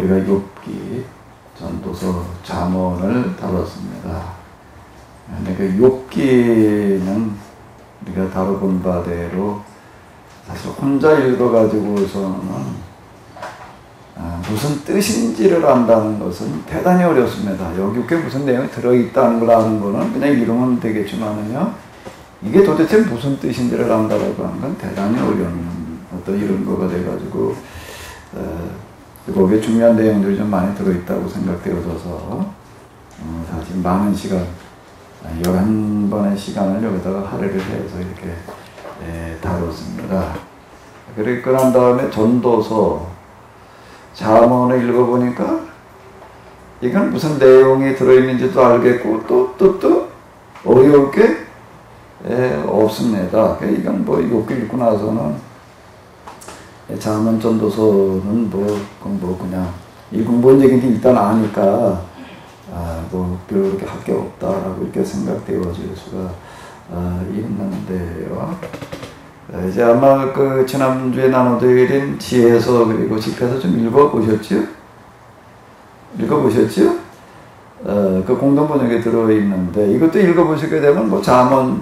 우리가 욥기, 전도서, 잠언을 다뤘습니다. 근데 그 욥기는 우리가 다뤄본 바대로 사실 혼자 읽어가지고서는 무슨 뜻인지를 안다는 것은 대단히 어렵습니다. 여기 꽤 무슨 내용이 들어있다는 걸 아는 거는 그냥 읽으면 되겠지만은요, 이게 도대체 무슨 뜻인지를 안다라고 하는 건 대단히 어려운 어떤 이런 거가 돼가지고, 거기에 중요한 내용들이 좀 많이 들어있다고 생각되어져서, 사실 많은 시간, 11번의 시간을 여기다가 할애를 해서 이렇게 다뤘습니다. 그리고 난 다음에 전도서, 잠언을 읽어보니까 이건 무슨 내용이 들어있는지도 알겠고 또 어려울 게 없습니다. 이건 뭐 욥기 읽고 나서는 잠언 전도서는 뭐 그냥 읽은 뭔 얘기인지 일단 아니까 뭐 별로 그렇게 할 게 없다라고 이렇게 생각되어질 수가 있는데요. 이제 아마 그 지난주에 나눠드린 지혜서 그리고 집에서 좀 읽어보셨죠? 그 공동번역에 들어있는데 이것도 읽어보시게 되면 뭐 잠언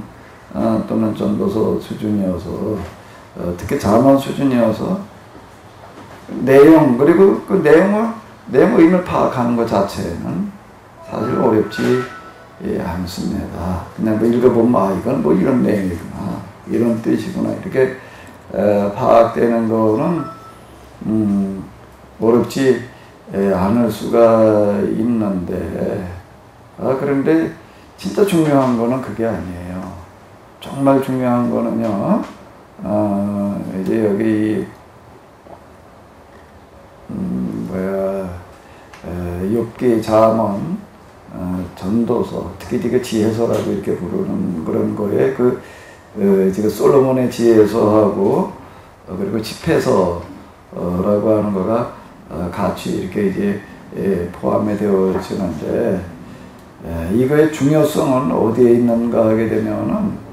또는 전도서 수준이어서 특히 잠언 수준이어서 내용 그리고 그 내용 의미를 파악하는 것 자체는 사실 어렵지 않습니다. 그냥 뭐 읽어보면 이건 뭐 이런 내용이구나, 이런 뜻이구나, 이렇게 파악되는 거는 어렵지 않을 수가 있는데, 그런데 진짜 중요한 거는 그게 아니에요. 정말 중요한 거는요, 이제 여기 욥기, 잠언, 전도서, 특히 이게 지혜서라고 이렇게 부르는 그런 거에 지금 솔로몬의 지혜서하고 그리고 집회서라고 하는 거가 같이 이렇게 이제 포함이 되어지는데, 이거의 중요성은 어디에 있는가 하게 되면은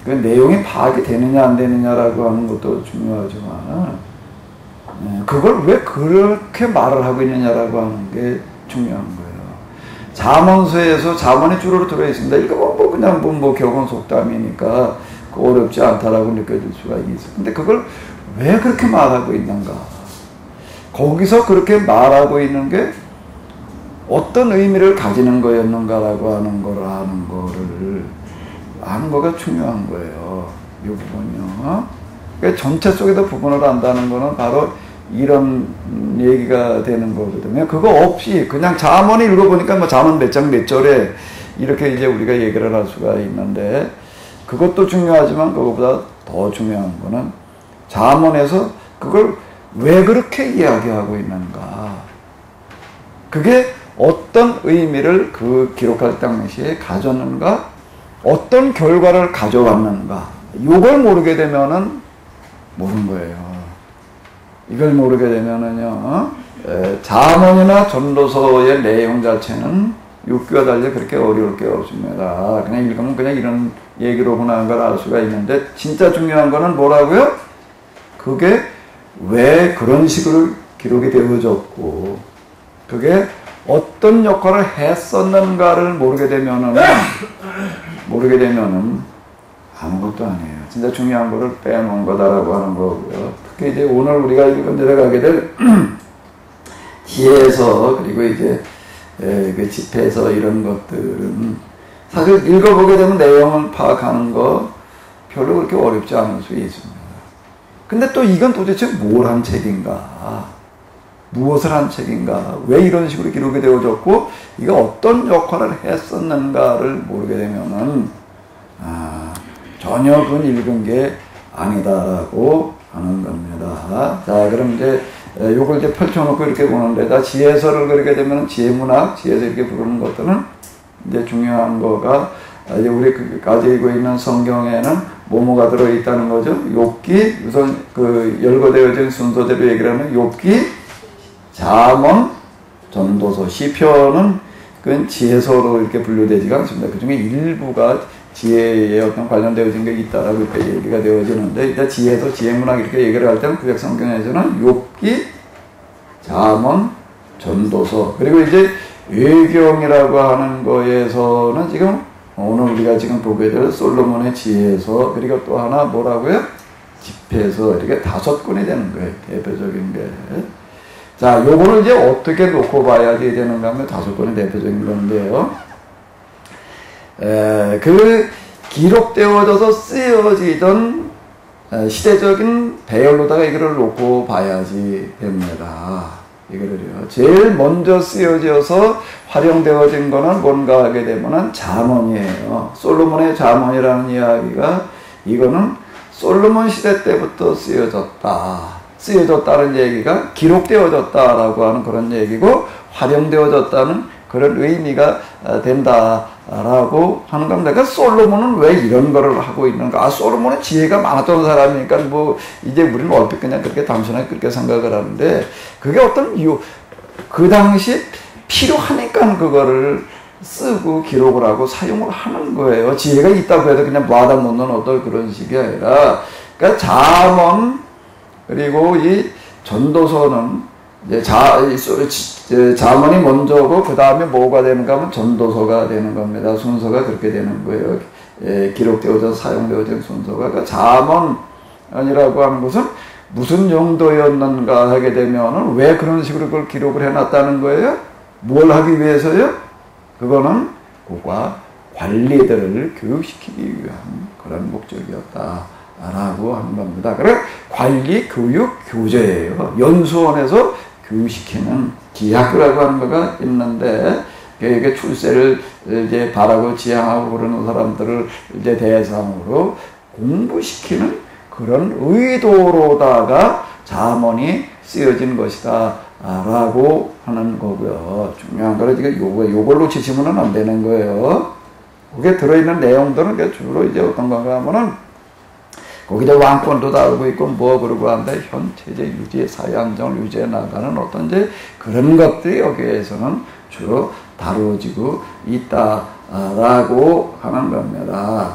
그 내용이 파악이 되느냐 안 되느냐라고 하는 것도 중요하지만, 그걸 왜 그렇게 말을 하고 있느냐라고 하는 게 중요한 거예요. 잠언서에서 잠언이 주로 들어있습니다. 이거 뭐 그냥 뭐 격언 속담이니까 어렵지 않다라고 느껴질 수가 있어요. 근데 그걸 왜 그렇게 말하고 있는가? 거기서 그렇게 말하고 있는 게 어떤 의미를 가지는 거였는가라고 하는 거를 아는 거가 중요한 거예요. 이 부분이요. 그러니까 전체 속에도 부분을 안다는 거는 바로 이런 얘기가 되는 거거든요. 그거 없이 그냥 잠언을 읽어보니까 뭐 잠언 몇 장 몇 절에 이렇게 이제 우리가 얘기를 할 수가 있는데, 그것도 중요하지만 그것보다 더 중요한 거는 잠언에서 그걸 왜 그렇게 이야기하고 있는가, 그게 어떤 의미를 그 기록할 당시에 가졌는가, 어떤 결과를 가져왔는가, 이걸 모르게 되면은 모르는 거예요. 이걸 모르게 되면은요, 잠언이나 전도서의 내용 자체는 욥기와 달리 그렇게 어려울 게 없습니다. 그냥 읽으면 그냥 이런 얘기로구나 하는 걸 알 수가 있는데, 진짜 중요한 거는 뭐라고요? 그게 왜 그런 식으로 기록이 되어졌고, 그게 어떤 역할을 했었는가를 모르게 되면은 아무것도 아니에요. 진짜 중요한 거를 빼놓은 거다라고 하는 거고요. 특히 이제 오늘 우리가 읽은 들어가게 될 지혜서 그리고 이제 그 집회서 이런 것들은 사실 읽어보게 되면 내용을 파악하는 거 별로 그렇게 어렵지 않을 수 있습니다. 근데 또 이건 도대체 뭘 한 책인가? 무엇을 한 책인가? 왜 이런 식으로 기록이 되어졌고, 이가 어떤 역할을 했었는가를 모르게 되면은, 전혀 그건 읽은 게 아니다라고 하는 겁니다. 자, 그럼 이제, 요걸 이제 펼쳐놓고 이렇게 보는데, 지혜서를 그리게 되면 지혜문학, 지혜서 이렇게 부르는 것들은 이제 중요한 거가, 이제 우리 가지고 있는 성경에는 뭐뭐가 들어있다는 거죠. 욥기, 우선 그 열거되어진 순서대로 얘기를 하면 욥기, 잠언, 전도서, 시편은 그건 지혜서로 이렇게 분류되지가 않습니다. 그 중에 일부가 지혜에 어떤 관련되어진 게 있다라고 이렇게 얘기가 되어지는데, 일단 지혜서, 지혜문학 이렇게 얘기를 할 때는 구약 성경에서는 욥기, 잠언, 전도서, 그리고 이제 외경이라고 하는 거에서는 지금 오늘 우리가 지금 보게 될 솔로몬의 지혜서, 그리고 또 하나 뭐라고요? 집회서, 이렇게 5권이 되는 거예요. 대표적인 게. 자, 요거를 이제 어떻게 놓고 봐야지 되는가 하면 5권이 대표적인 건데요. 그 기록되어져서 쓰여지던 시대적인 배열로다가 이거를 놓고 봐야지 됩니다. 이거를요. 제일 먼저 쓰여져서 활용되어진 거는 뭔가 하게 되면은 잠언이에요. 솔로몬의 잠언이라는 이야기가 이거는 솔로몬 시대 때부터 쓰여졌다는 얘기가 기록되어졌다라고 하는 그런 얘기고 활용되어졌다는 그런 의미가 된다라고 하는 겁니다. 그러니까 솔로몬은 왜 이런 거를 하고 있는가? 솔로몬은 지혜가 많았던 사람이니까 뭐 이제 우리는 얼핏 그냥 그렇게 단순하게 그렇게 생각을 하는데 그게 어떤 이유, 그 당시 필요하니까 그거를 쓰고 기록을 하고 사용을 하는 거예요. 지혜가 있다고 해도 그냥 놔다 놓는 어떤 그런 식이 아니라, 그러니까 잠언 그리고 이 전도서는 이제 잠언이 먼저고 그 다음에 뭐가 되는가 하면 전도서가 되는 겁니다. 순서가 그렇게 되는 거예요. 기록되어져 사용되어진 순서가. 그러니까 잠언이라고 하는 것은 무슨 용도였는가 하게 되면은 왜 그런 식으로 그걸 기록을 해놨다는 거예요? 뭘 하기 위해서요? 그거는 국가 관리들을 교육시키기 위한 그런 목적이었다라고 하는 겁니다. 그래 관리, 교육, 교제예요. 연수원에서 교육시키는 기학교라고 하는 거가 있는데, 이게 출세를 이제 바라고 지향하고 그러는 사람들을 이제 대상으로 공부시키는 그런 의도로다가 잠언이 쓰여진 것이다 라고 하는 거고요. 중요한 거는 지금 요걸 놓치시면 안 되는 거예요. 거기에 들어있는 내용들은 주로 이제 어떤 건가 하면은 거기다 왕권도 다루고 있고 뭐 그러고 한데 현 체제 유지, 사회 안정을 유지해 나가는 어떤 이제 그런 것들이 여기에서는 주로 다루어지고 있다라고 하는 겁니다.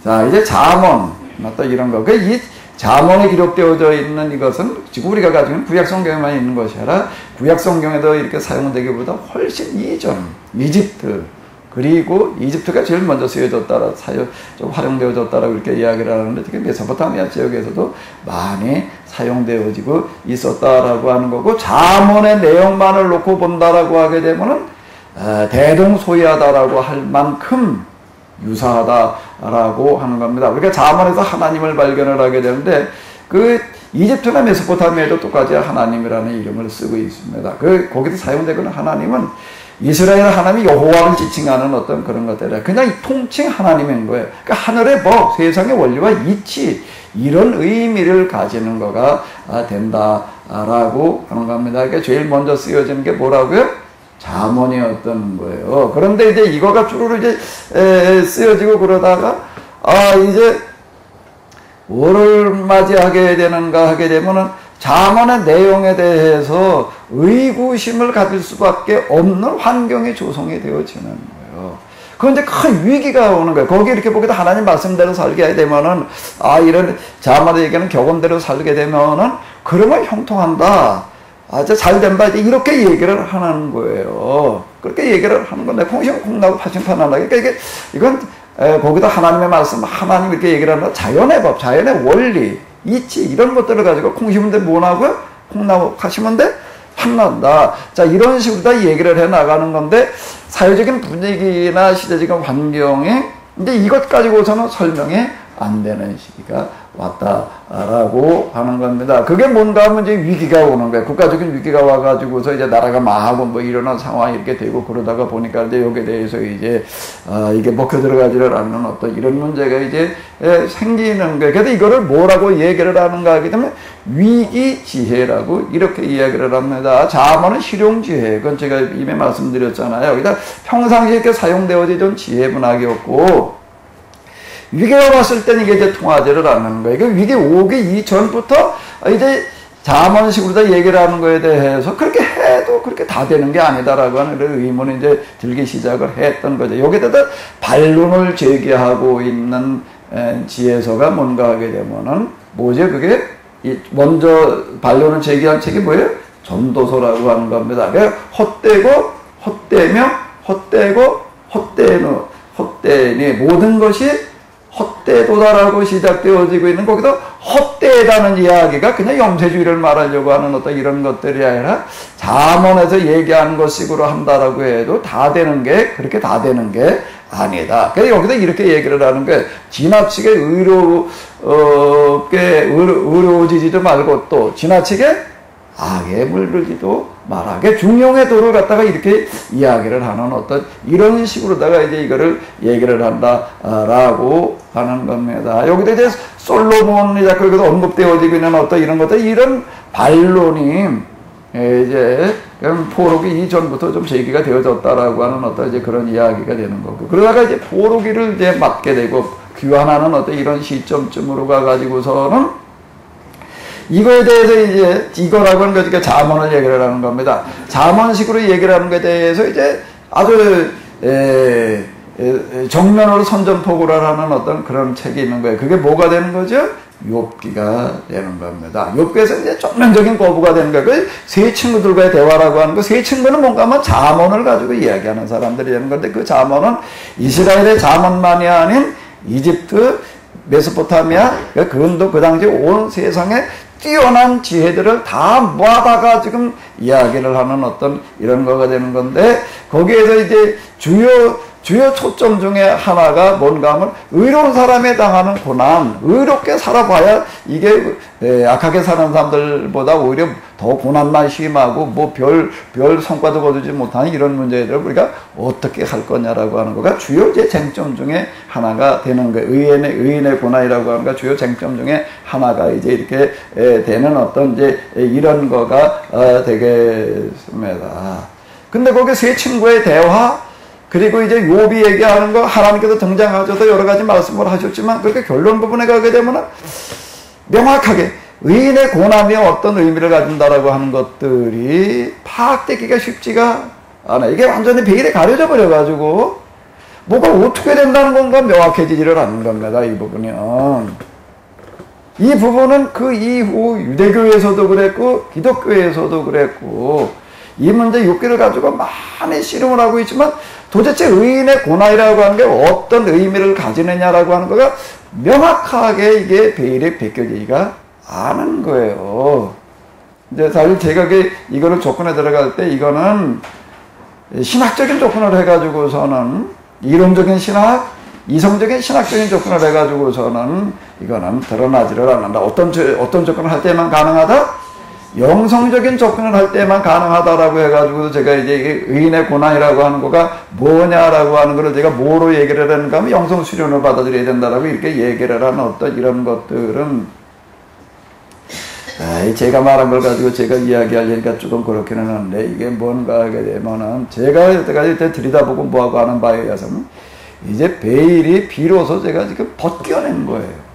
자, 이제 잠언, 또 이런 거. 이 잠언에 기록되어져 있는 이것은 지금 우리가 가지고 있는 구약 성경에만 있는 것이 아니라 구약 성경에도 이렇게 사용되기보다 훨씬 이전, 이집트, 그리고 이집트가 제일 먼저 쓰여졌다라, 좀 활용되어졌다라고 이렇게 이야기를 하는데, 특히 메소포타미아 지역에서도 많이 사용되어지고 있었다라고 하는 거고, 잠언의 내용만을 놓고 본다라고 하게 되면은, 대동소이하다라고 할 만큼 유사하다라고 하는 겁니다. 그러니까 잠언에서 하나님을 발견을 하게 되는데, 이집트나 메소포타미아에도 똑같이 하나님이라는 이름을 쓰고 있습니다. 거기서 사용되는 하나님은 이스라엘 하나님이 여호와를 지칭하는 어떤 그런 것들이라 그냥 통칭 하나님인 거예요. 그러니까 하늘의 법, 세상의 원리와 이치, 이런 의미를 가지는 거가 된다라고 하는 겁니다. 그러니까 제일 먼저 쓰여지는 게 뭐라고요? 잠언이었던 거예요. 그런데 이제 이거가 주로 이제 쓰여지고 그러다가 이제 뭐를 맞이하게 되는가 하게 되면은 잠언의 내용에 대해서 의구심을 가질 수밖에 없는 환경이 조성이 되어지는 거예요. 그런데 큰 위기가 오는 거예요. 거기 이렇게 보기도 하나님 말씀대로 살게 되면은, 이런 잠언의 얘기는 격언대로 살게 되면은, 그러면 형통한다. 이제 잘 된다. 이렇게 얘기를 하는 거예요. 그렇게 얘기를 하는 건데, 콩나고 파심판하다. 그러니까 이건, 거기다 하나님의 말씀, 하나님 이렇게 얘기를 하는 자연의 법, 자연의 원리, 이치, 이런 것들을 가지고 콩 심은 데 뭐라고요? 콩나무 파시면 돼? 판난다. 자, 이런 식으로 다 얘기를 해 나가는 건데, 사회적인 분위기나 시대적인 환경에 이제 이것 가지고서는 설명이 안 되는 시기가 왔다라고 하는 겁니다. 그게 뭔가 하면 이제 위기가 오는 거예요. 국가적인 위기가 와가지고서 이제 나라가 망하고 뭐 이런 상황이 이렇게 되고 그러다가 보니까 이제 여기에 대해서 이제 이게 먹혀 들어가지를 않는 어떤 이런 문제가 이제 생기는 거예요. 그래서 이거를 뭐라고 얘기를 하는가 하게 되면 위기지혜라고 이렇게 이야기를 합니다. 잠언은 실용지혜. 그건 제가 이미 말씀드렸잖아요. 여기다 평상시에 이렇게 사용되어지던 지혜문학이었고, 위기가 왔을 때는 이게 이제 통하지를 않는 거예요. 위기 오기 이전부터 이제 잠언식으로 다 얘기를 하는 거에 대해서 그렇게 해도 그렇게 다 되는 게 아니다라고 하는 의문을 이제 들기 시작을 했던 거죠. 여기다가 반론을 제기하고 있는 지혜서가 뭔가 하게 되면은, 뭐죠? 그게 먼저 반론을 제기한 책이 뭐예요? 전도서라고 하는 겁니다. 그러니까 헛되고 헛되며 헛되니 모든 것이 헛되도다라고 시작되어지고 있는 거기도 헛되다는 이야기가 그냥 영세주의를 말하려고 하는 어떤 이런 것들이 아니라 잠언에서 얘기하는 것식으로 한다라고 해도 다 되는 게 그렇게 다 되는 게 아니다. 그래서 여기서 이렇게 얘기를 하는 게 지나치게 의로워지지도 말고 또 지나치게 악에 물들지도 말아. 중용의 도를 갖다가 이렇게 이야기를 하는 어떤 이런 식으로다가 이제 이거를 얘기를 한다라고 하는 겁니다. 여기도 이제 솔로몬이 자꾸 여기서 언급되어지고 있는 어떤 이런 것들, 이런 반론이 이제 포로기 이전부터 좀 제기가 되어졌다라고 하는 어떤 이제 그런 이야기가 되는 거고. 그러다가 이제 포로기를 이제 맞게 되고 귀환하는 어떤 이런 시점쯤으로 가가지고서는 이거에 대해서 이제 이거라고 하는 거니까 잠언을 얘기를 하는 겁니다. 잠언식으로 얘기를 하는 것에 대해서 이제 아주 정면으로 선전포고를 하는 어떤 그런 책이 있는 거예요. 그게 뭐가 되는 거죠? 욥기가 되는 겁니다. 욥기에서 이제 전면적인 거부가 되는 거예요. 그 세 친구들과의 대화라고 하는 거, 세 친구는 뭔가 하면 잠언을 가지고 이야기하는 사람들이 되는 건데, 그 잠언은 이스라엘의 잠언만이 아닌 이집트, 메소포타미아, 그건도 그 당시 온 세상에 뛰어난 지혜들을 다 모아다가 지금 이야기를 하는 어떤 이런 거가 되는 건데, 거기에서 이제 주요 초점 중에 하나가 뭔가 하면 의로운 사람에 당하는 고난, 의롭게 살아봐야 이게 악하게 사는 사람들보다 오히려 더 고난만 심하고 뭐 별 성과도 거두지 못하는 이런 문제들을 우리가 어떻게 할 거냐라고 하는 거가 주요 이제 쟁점 중에 하나가 되는 거예요. 의인의 고난이라고 하는 거 주요 쟁점 중에 하나가 이제 이렇게 되는 어떤 이제 이런 거가 되겠습니다. 근데 거기 세 친구의 대화, 그리고 이제 욥이 얘기하는 거, 하나님께서 등장하셔서 여러 가지 말씀을 하셨지만 그렇게 결론 부분에 가게 되면은 명확하게 의인의 고난이 어떤 의미를 가진다라고 하는 것들이 파악되기가 쉽지가 않아. 이게 완전히 베일에 가려져 버려가지고 뭐가 어떻게 된다는 건가 명확해지지를 않는 겁니다. 이 부분이요. 이 부분은 그 이후 유대교에서도 그랬고 기독교에서도 그랬고 이 문제 6개를 가지고 많이 씨름을 하고 있지만 도대체 의인의 고난이라고 하는 게 어떤 의미를 가지느냐라고 하는 거가 명확하게 이게 베일에 벗겨지기가 않은 거예요. 이제 사실 제가 이거를 조건에 들어갈 때 이거는 신학적인 조건을 해가지고서는 이론적인 신학, 이성적인 신학적인 조건을 해가지고서는 이거는 드러나지를 않는다. 어떤 조건을 할 때만 가능하다? 영성적인 접근을 할 때만 가능하다라고 해가지고 제가 이제 의인의 고난이라고 하는 거가 뭐냐라고 하는 거를 제가 뭐로 얘기를 하는가 하면 영성 수련을 받아들여야 된다라고 이렇게 얘기를 하는 어떤 이런 것들은 제가 말한 걸 가지고 제가 이야기하려니까 조금 그렇기는 한데 이게 뭔가 하게 되면은 제가 여태까지 들여다보고 뭐하고 하는 바에 의해서는 이제 베일이 비로소 제가 지금 벗겨낸 거예요.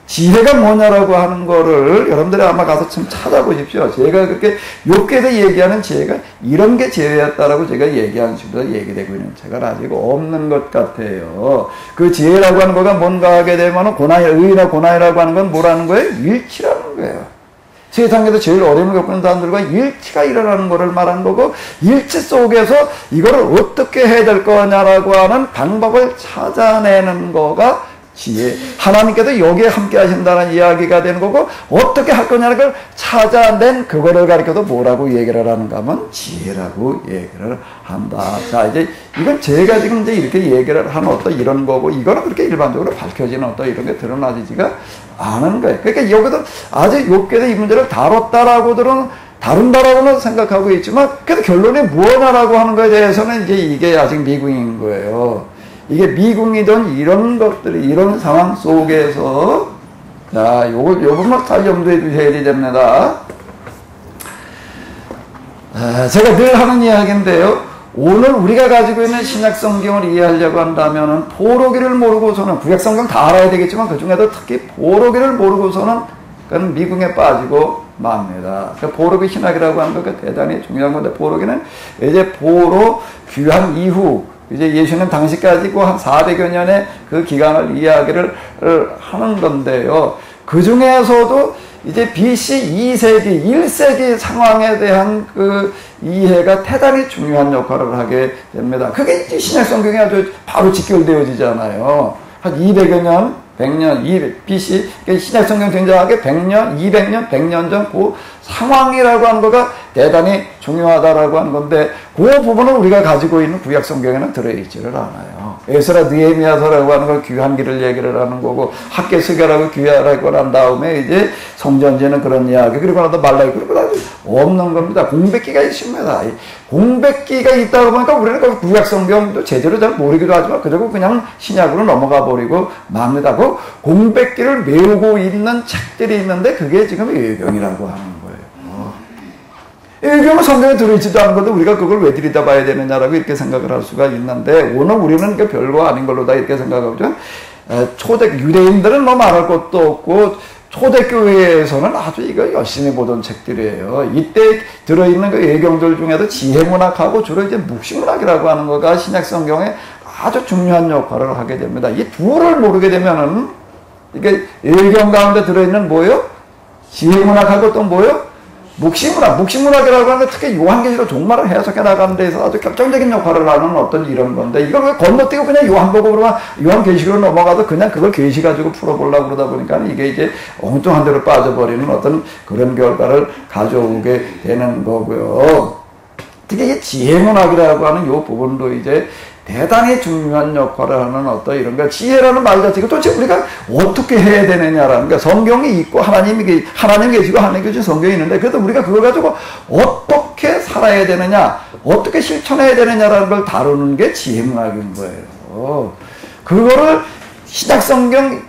지혜가 뭐냐라고 하는 거를 여러분들이 아마 가서 좀 찾아보십시오. 제가 그렇게 욥기에서 얘기하는 지혜가 이런 게 지혜였다라고 제가 얘기하는 식으로 얘기되고 있는 책은 아직 없는 것 같아요. 그 지혜라고 하는 거가 뭔가 하게 되면 의인의 고난이라고 하는 건 뭐라는 거예요? 일치라는 거예요. 세상에서 제일 어려움을 겪는 사람들과 일치가 일어나는 것을 말하는 거고, 일치 속에서 이거를 어떻게 해야 될 거냐라고 하는 방법을 찾아내는 거가 지혜. 하나님께서 여기에 함께 하신다는 이야기가 되는 거고, 어떻게 할 거냐는 걸 찾아낸 그거를 가리켜서 뭐라고 얘기를 하는가 하면 지혜라고 얘기를 한다. 자, 이제 이건 제가 지금 이제 이렇게 얘기를 하는 어떤 이런 거고, 이거는 그렇게 일반적으로 밝혀지는 어떤 이런 게 드러나지가 않은 거예요. 그러니까 여기도 아직 욥기에서 이 문제를 다룬다라고는 생각하고 있지만, 그래도 결론이 뭐냐라고 하는 거에 대해서는 이제 이게 아직 미궁인 거예요. 이게 미궁이던 이런 것들이, 이런 상황 속에서, 자, 요것만 잘 염두에 두셔야 됩니다. 제가 늘 하는 이야기인데요. 오늘 우리가 가지고 있는 신약성경을 이해하려고 한다면은, 포로기를 모르고서는, 구약성경 다 알아야 되겠지만, 그 중에도 특히 포로기를 모르고서는, 그건 미궁에 빠지고 맙니다. 포로기 신학이라고 하는 것이 대단히 중요한 건데, 포로기는 이제 포로 귀환 이후, 이제 예수님 당시까지 한 400여 년의 그 기간을 이야기를 하는 건데요. 그 중에서도 이제 BC 2세기, 1세기 상황에 대한 그 이해가 대단히 중요한 역할을 하게 됩니다. 그게 이제 신약 성경에 아주 바로 직결되어지잖아요. 한 200여 년, 100년, 200, BC, 신약 성경 등장하게 100년, 200년, 100년 전 그 상황이라고 하는 거가 대단히 중요하다라고 하는 건데, 그 부분은 우리가 가지고 있는 구약 성경에는 들어있지를 않아요. 에스라 느헤미야서라고 하는 걸 귀환기를 얘기를 하는 거고, 학개서기라고 귀하라고 한 다음에 이제 성전지는 그런 이야기, 그리고 나서 말라기, 그리고 나서 없는 겁니다. 공백기가 있습니다. 공백기가 있다고 보니까 우리는 그 구약 성경도 제대로 잘 모르기도 하지만 그저고 그냥 신약으로 넘어가 버리고 맙니다. 그 공백기를 메우고 있는 책들이 있는데 그게 지금 예경이라고 하는 거예요. 예경은 성경에 들어있지도 않은 건데 우리가 그걸 왜 들여다봐야 되느냐라고 이렇게 생각을 할 수가 있는데, 오늘 우리는 이게 별거 아닌 걸로 다 이렇게 생각하죠. 초대 유대인들은 뭐 말할 것도 없고 초대교회에서는 아주 이거 열심히 보던 책들이에요. 이때 들어있는 그 예경들 중에도 지혜문학하고 주로 이제 묵시문학이라고 하는 거가 신약 성경에 아주 중요한 역할을 하게 됩니다. 이 둘을 모르게 되면은 이게 예경 가운데 들어있는 뭐예요? 지혜문학하고 또 뭐예요? 묵시문학. 묵시문학이라고 하는 게 특히 요한계시록 종말을 해석해 나가는 데서 아주 결정적인 역할을 하는 어떤 이런 건데, 이걸 왜 건너뛰고 그냥 요한복음으로만 요한계시록으로 넘어가서 그냥 그걸 계시 가지고 풀어보려고 그러다 보니까 이게 이제 엉뚱한 데로 빠져버리는 어떤 그런 결과를 가져오게 되는 거고요. 특히 이 지혜문학이라고 하는 요 부분도 이제 대단히 중요한 역할을 하는 어떤 이런 거, 지혜라는 말 자체가 도대체 우리가 어떻게 해야 되느냐라는 거, 성경이 있고 하나님 계시고 하나님 계신 성경이 있는데, 그래도 우리가 그걸 가지고 어떻게 살아야 되느냐, 어떻게 실천해야 되느냐라는 걸 다루는 게 지혜문학인 거예요. 그거를 신약 성경이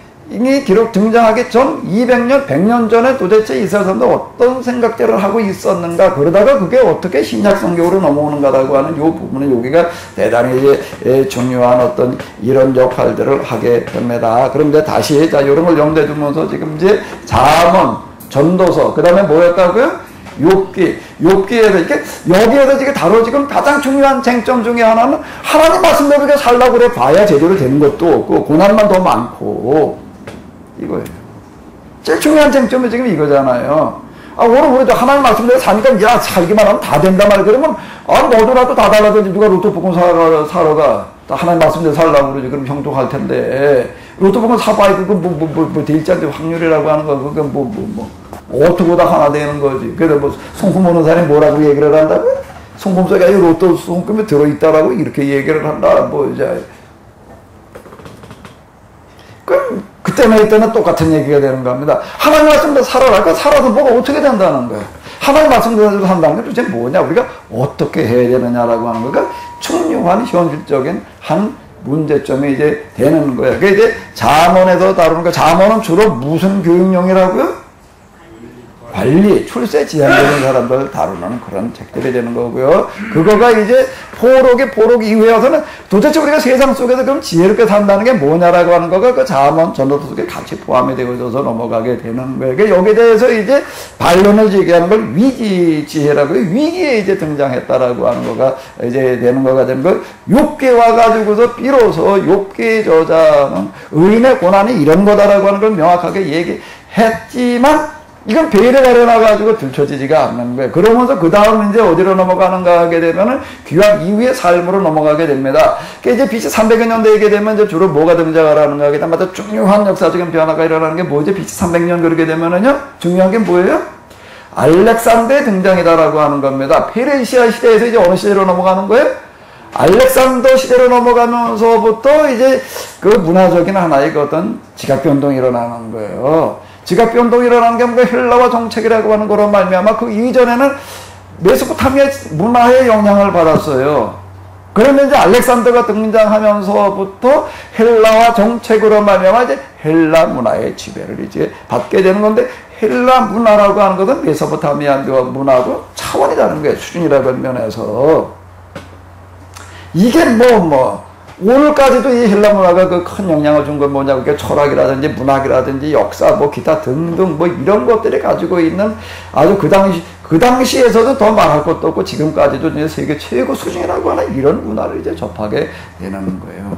기록 등장하기 전 200년, 100년 전에 도대체 이스라엘 사람들 어떤 생각들을 하고 있었는가, 그러다가 그게 어떻게 신약 성경으로 넘어오는가라고 하는 이 부분은 여기가 대단히 이제 중요한 어떤 이런 역할들을 하게 됩니다. 그런데 다시 자 이런 걸 염두에 두면서 지금 이제 잠언, 전도서, 그 다음에 뭐였다고요? 욥기에서 이렇게 여기에서 지금 지금 가장 중요한 쟁점 중에 하나는 하나님 말씀대로 이렇게 살라고 그래 봐야 제대로 되는 것도 없고 고난만 더 많고 이거예요. 제일 중요한 쟁점이 지금 이거잖아요. 오늘 우리도 하나님 말씀대로 사니까 야 살기만 하면 다 된다 말이야. 그러면 너도라도 다 달라든지 누가 로또 복권 사러 가 하나님 말씀대로 살라고 그러지. 그럼 형도 갈 텐데 로또 복권 사봐야 그거 뭐 될지한테 확률이라고 하는 거 그거 어떻게보다 하나 되는 거지. 그래서 뭐 송금 오는 사람이 뭐라고 얘기를 한다고? 송금 속에 로또 송금이 들어있다라고 이렇게 얘기를 한다. 뭐 이제 그럼 그때는 똑같은 얘기가 되는 겁니다. 하나님 말씀대로 살아라. 그러니까 살아서 뭐가 어떻게 된다는 거야. 하나님 말씀대로 산다는 게 도대체 뭐냐. 우리가 어떻게 해야 되느냐라고 하는 거가 중요한 현실적인 한 문제점이 이제 되는 거야. 그게 이제 잠언에서 다루는 거. 잠언은 주로 무슨 교육용이라고요? 관리, 출세 지향되는 사람들 다루는 그런 책들이 되는 거고요. 그거가 이제 포록 이후에 와서는 도대체 우리가 세상 속에서 그럼 지혜롭게 산다는 게 뭐냐라고 하는 거가 그 잠언, 전도서 속에 같이 포함이 되어져서 넘어가게 되는 거예요. 그러니까 여기에 대해서 이제 반론을 제기하는 걸 위기 지혜라고 해요. 위기에 이제 등장했다라고 하는 거가 이제 되는 거가 되는 거. 욥기에 와가지고서 비로소 욥기 저자는 의인의 고난이 이런 거다라고 하는 걸 명확하게 얘기했지만 이건 베일에 가려놔가지고 들춰지지가 않는 거예요. 그러면서 그 다음 이제 어디로 넘어가는가 하게 되면은 귀환 이후의 삶으로 넘어가게 됩니다. 그러니까 이제 BC 300여 년대 얘기게 되면 이제 주로 뭐가 등장을 하는가 하게 되면 마다 중요한 역사적인 변화가 일어나는 게 뭐죠? BC 300년 그러게 되면은요, 중요한 게 뭐예요? 알렉산더의 등장이다라고 하는 겁니다. 페르시아 시대에서 이제 어느 시대로 넘어가는 거예요? 알렉산더 시대로 넘어가면서부터 이제 그 문화적인 하나의 그 어떤 지각변동이 일어나는 거예요. 지각변동이 일어나는 게 뭔가 헬라와 정책이라고 하는 거로 말미암아 그 이전에는 메소포타미아 문화의 영향을 받았어요. 그러면 이제 알렉산더가 등장하면서부터 헬라와 정책으로 말미암아 이제 헬라 문화의 지배를 이제 받게 되는 건데, 헬라 문화라고 하는 것은 메소포타미아 문화하고 차원이 다른 거예요. 수준이라는 면에서. 이게 오늘까지도 이 헬라 문화가 그 큰 영향을 준 건 뭐냐고, 그러니까 철학이라든지 문학이라든지 역사 기타 등등 이런 것들이 가지고 있는 아주 그 당시에서도 더 말할 것도 없고 지금까지도 이제 세계 최고 수준이라고 하는 이런 문화를 이제 접하게 되는 거예요.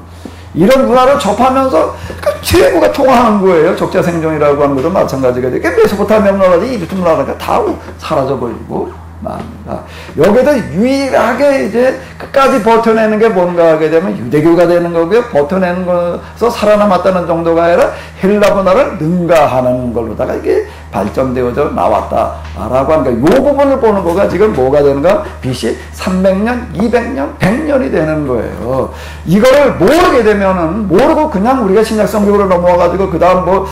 이런 문화를 접하면서 그 최고가 통화하는 거예요. 적자생존이라고 하는 것도 마찬가지가 되게 메소포타미아 문화가 이집트 문화가 다 사라져버리고 맙니다. 여기서 유일하게 이제 끝까지 버텨내는 게 뭔가 하게 되면 유대교가 되는 거고요. 버텨내는 것에서 살아남았다는 정도가 아니라 헬라 문화를 능가하는 걸로다가 이게 발전되어져 나왔다라고 하니까 이 부분을 보는 거가 지금 뭐가 되는가? BC 300년, 200년, 100년이 되는 거예요. 이거를 모르게 되면은 모르고 그냥 우리가 신약 성경으로 넘어와가지고 그 다음 뭐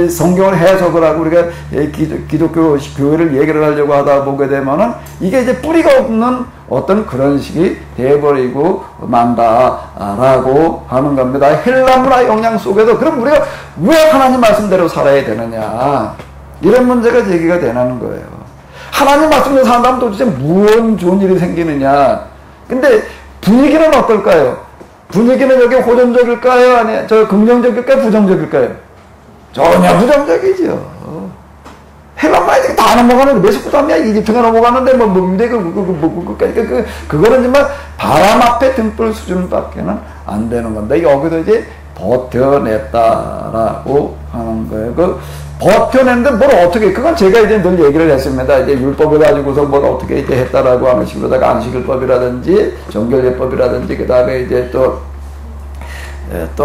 성경을 해석을 하고 우리가 기독교 교회를 얘기를 하려고 하다 보게 되면은 이게 이제 뿌리가 없는 어떤 그런 식이 돼버리고 만다라고 하는 겁니다. 헬라 문화 영향 속에도 그럼 우리가 왜 하나님 말씀대로 살아야 되느냐? 이런 문제가 제기가 되는 거예요. 하나님 말씀대로 산다면 도대체 무슨 좋은 일이 생기느냐? 근데 분위기는 어떨까요? 분위기는 여기 호전적일까요? 아니, 저 긍정적일까요? 부정적일까요? 전혀 부정적이죠. 헬라문화 다 넘어가는데 메소포타미아 이집트가 넘어가는데 그거는 정말 바람 앞에 등불 수준밖에는 안 되는 건데 여기도 이제 버텨냈다라고 하는 거예요. 그 버텨냈는데 뭘 어떻게, 그건 제가 이제 늘 얘기를 했습니다. 이제 율법을 가지고서 뭘 어떻게 이제 했다라고 하는 식으로다가 안식일법이라든지 정결예법이라든지 그 다음에 이제 또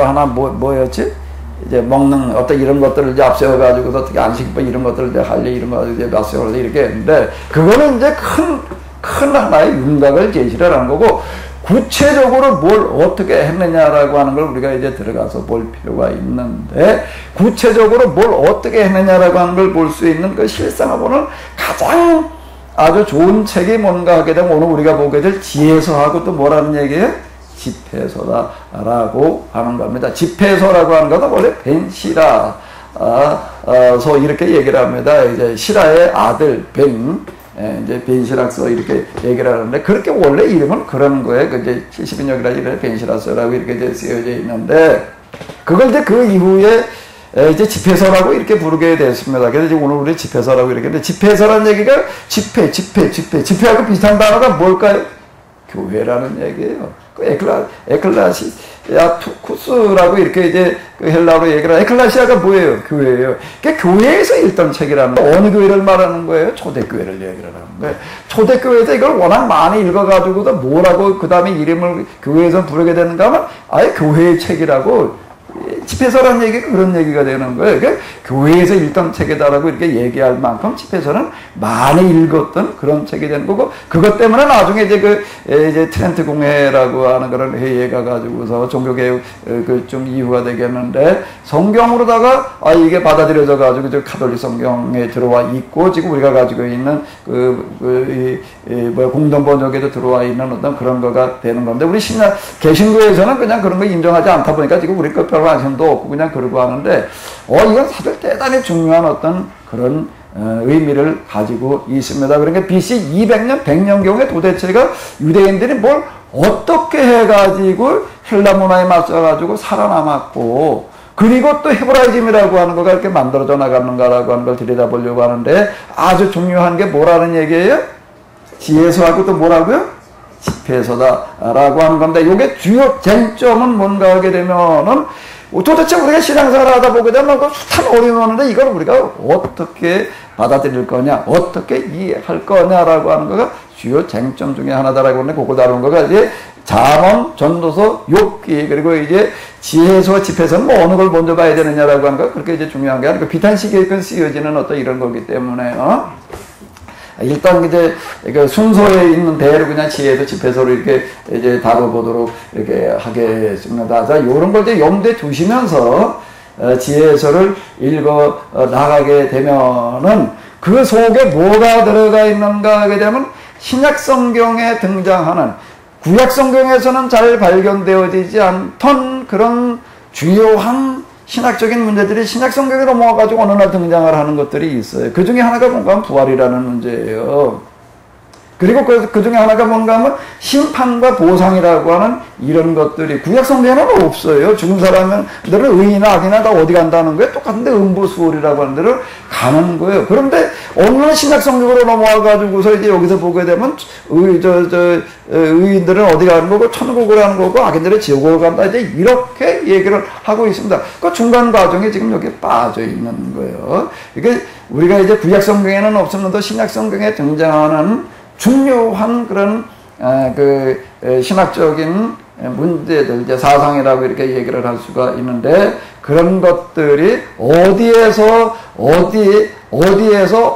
하나 뭐였지? 이제 먹는 어떤 이런 것들을 이제 앞세워가지고서 어떻게 안식법 이런 것들을 이제 할래 이런 거 이제 앞세워서 이렇게 했는데 그거는 이제 큰 하나의 윤곽을 제시를 하는 거고 구체적으로 뭘 어떻게 했느냐라고 하는 걸 우리가 이제 들어가서 볼 필요가 있는데 구체적으로 뭘 어떻게 했느냐라고 하는 걸 볼 수 있는 그 실상을 보는 가장 아주 좋은 책이 뭔가 하게 되면 오늘 우리가 보게 될 지혜서하고 또 뭐라는 얘기예요? 집회서라고 하는 겁니다. 집회서라고 하는 것은 원래 벤시라 서 이렇게 얘기를 합니다. 이제 시라의 아들 이제 벤시라서 이렇게 얘기를 하는데 그렇게 원래 이름은 그런 거예요. 그 이제 70인역이라 이래 벤시라서라고 이렇게 이제 쓰여져 있는데 그걸 이제 그 이후에 이제 집회서라고 이렇게 부르게 됐습니다. 그래서 오늘 우리 집회서라고 이렇게 했는데 집회서라는 얘기가 집회하고 비슷한 단어가 뭘까요? 교회라는 얘기예요. 그 에클라시아 투쿠스라고 이렇게 이제 그 헬라어로 얘기를 에클라시아가 뭐예요? 교회예요. 그게 교회에서 읽던 책이라는 거예요. 어느 교회를 말하는 거예요? 초대교회를 얘기를 하는 거예요. 초대교회에서 이걸 워낙 많이 읽어가지고도 뭐라고 그 다음에 이름을 교회에서 부르게 되는가 하면 아예 교회의 책이라고 집회서라는 얘기가 그런 얘기가 되는 거예요. 그러니까 교회에서 읽던 책이다라고 이렇게 얘기할 만큼 집회서는 많이 읽었던 그런 책이 되는 거고, 그것 때문에 나중에 이제 트렌트 공회라고 하는 그런 회의에 가가지고서 종교개혁 좀 이유가 되겠는데, 성경으로다가 이게 받아들여져 가지고 저 카톨릭 성경에 들어와 있고, 지금 우리가 가지고 있는 공동 번역에도 들어와 있는 어떤 그런 거가 되는 건데, 우리 개신교에서는 그냥 그런 거 인정하지 않다 보니까 지금 우리 거 별로 관심도 없고 그냥 그러고 하는데, 이건 사실 대단히 중요한 어떤 그런 의미를 가지고 있습니다. 그러니까 BC 200년, 100년 경에 도대체가 유대인들이 뭘 어떻게 해가지고 헬라 문화에 맞서가지고 살아남았고, 그리고 또 헤브라이즘이라고 하는 거가 이렇게 만들어져 나가는가라고 하는 걸 들여다보려고 하는데, 아주 중요한 게 뭐라는 얘기예요? 지혜서하고 또 뭐라고요? 집회서다라고 하는 건데, 이게 주요 쟁점은 뭔가 하게 되면은, 도대체 우리가 신앙생활을 하다 보게 되면 그 숱한 어려움이 오는데 이걸 우리가 어떻게 받아들일 거냐, 어떻게 이해할 거냐라고 하는 거가 주요 쟁점 중에 하나다라고 하는데, 그거 다루는 거가 이제 잠언, 전도서, 욥기, 그리고 이제 지혜서와 집회서는 뭐 어느 걸 먼저 봐야 되느냐라고 하는 거, 그렇게 이제 중요한 게 아니고 비탄식에 쓰여지는 어떤 이런 거기 때문에, 일단 이제 그 순서에 있는 대로 그냥 지혜서 집회서로 이렇게 이제 다뤄보도록 이렇게 하겠습니다. 자, 요런 걸 이제 염두에 두시면서 지혜서를 읽어 나가게 되면은 그 속에 뭐가 들어가 있는가 하게 되면 신약 성경에 등장하는, 구약 성경에서는 잘 발견되어지지 않던 그런 주요한 신학적인 문제들이 신약 성경에 넘어와가지고 어느 날 등장을 하는 것들이 있어요. 그 중에 하나가 뭔가 부활이라는 문제예요. 그리고 그 중에 하나가 뭔가 하면 심판과 보상이라고 하는 이런 것들이 구약성경에는 없어요. 죽은 사람들은 의인이나 악이나 다 어디 간다는 거예요. 똑같은데 음부수월이라고 하는 데를 가는 거예요. 그런데 오늘은 신약성경으로 넘어와가지고서 이제 여기서 보게 되면 의인들은 어디 가는 거고 천국을 가는 거고 악인들은 지옥을 간다. 이제 이렇게 얘기를 하고 있습니다. 그 중간 과정이 지금 여기에 빠져 있는 거예요. 이게 우리가 이제 구약성경에는 없었는데 신약성경에 등장하는 중요한 그런 신학적인 문제들, 이제 사상이라고 이렇게 얘기를 할 수가 있는데, 그런 것들이 어디에서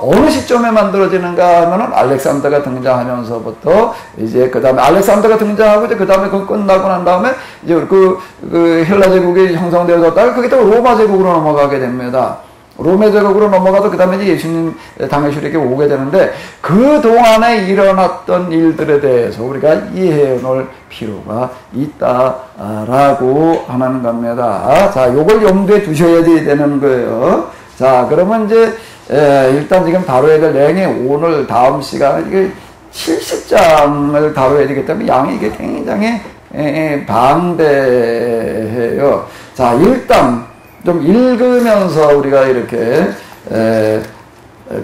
어느 시점에 만들어지는가 하면은 알렉산더가 등장하면서부터 이제 그 다음에 알렉산더가 등장하고 이제 그 다음에 그거 끝나고 난 다음에 이제 그 헬라 제국이 형성되어졌다가 그게 또 로마 제국으로 넘어가게 됩니다. 로마 제국으로 넘어가서 그 다음에 이제 예수님 당회실에게 오게 되는데, 그 동안에 일어났던 일들에 대해서 우리가 이해해 놓을 필요가 있다라고 하는 겁니다. 자, 요걸 염두에 두셔야 되는 거예요. 자, 그러면 이제 일단 지금 다뤄야 될 내용이 오늘 다음 시간에 이게 70장을 다뤄야 되기 때문에 양이 이게 굉장히 방대해요. 자, 일단 좀 읽으면서 우리가 이렇게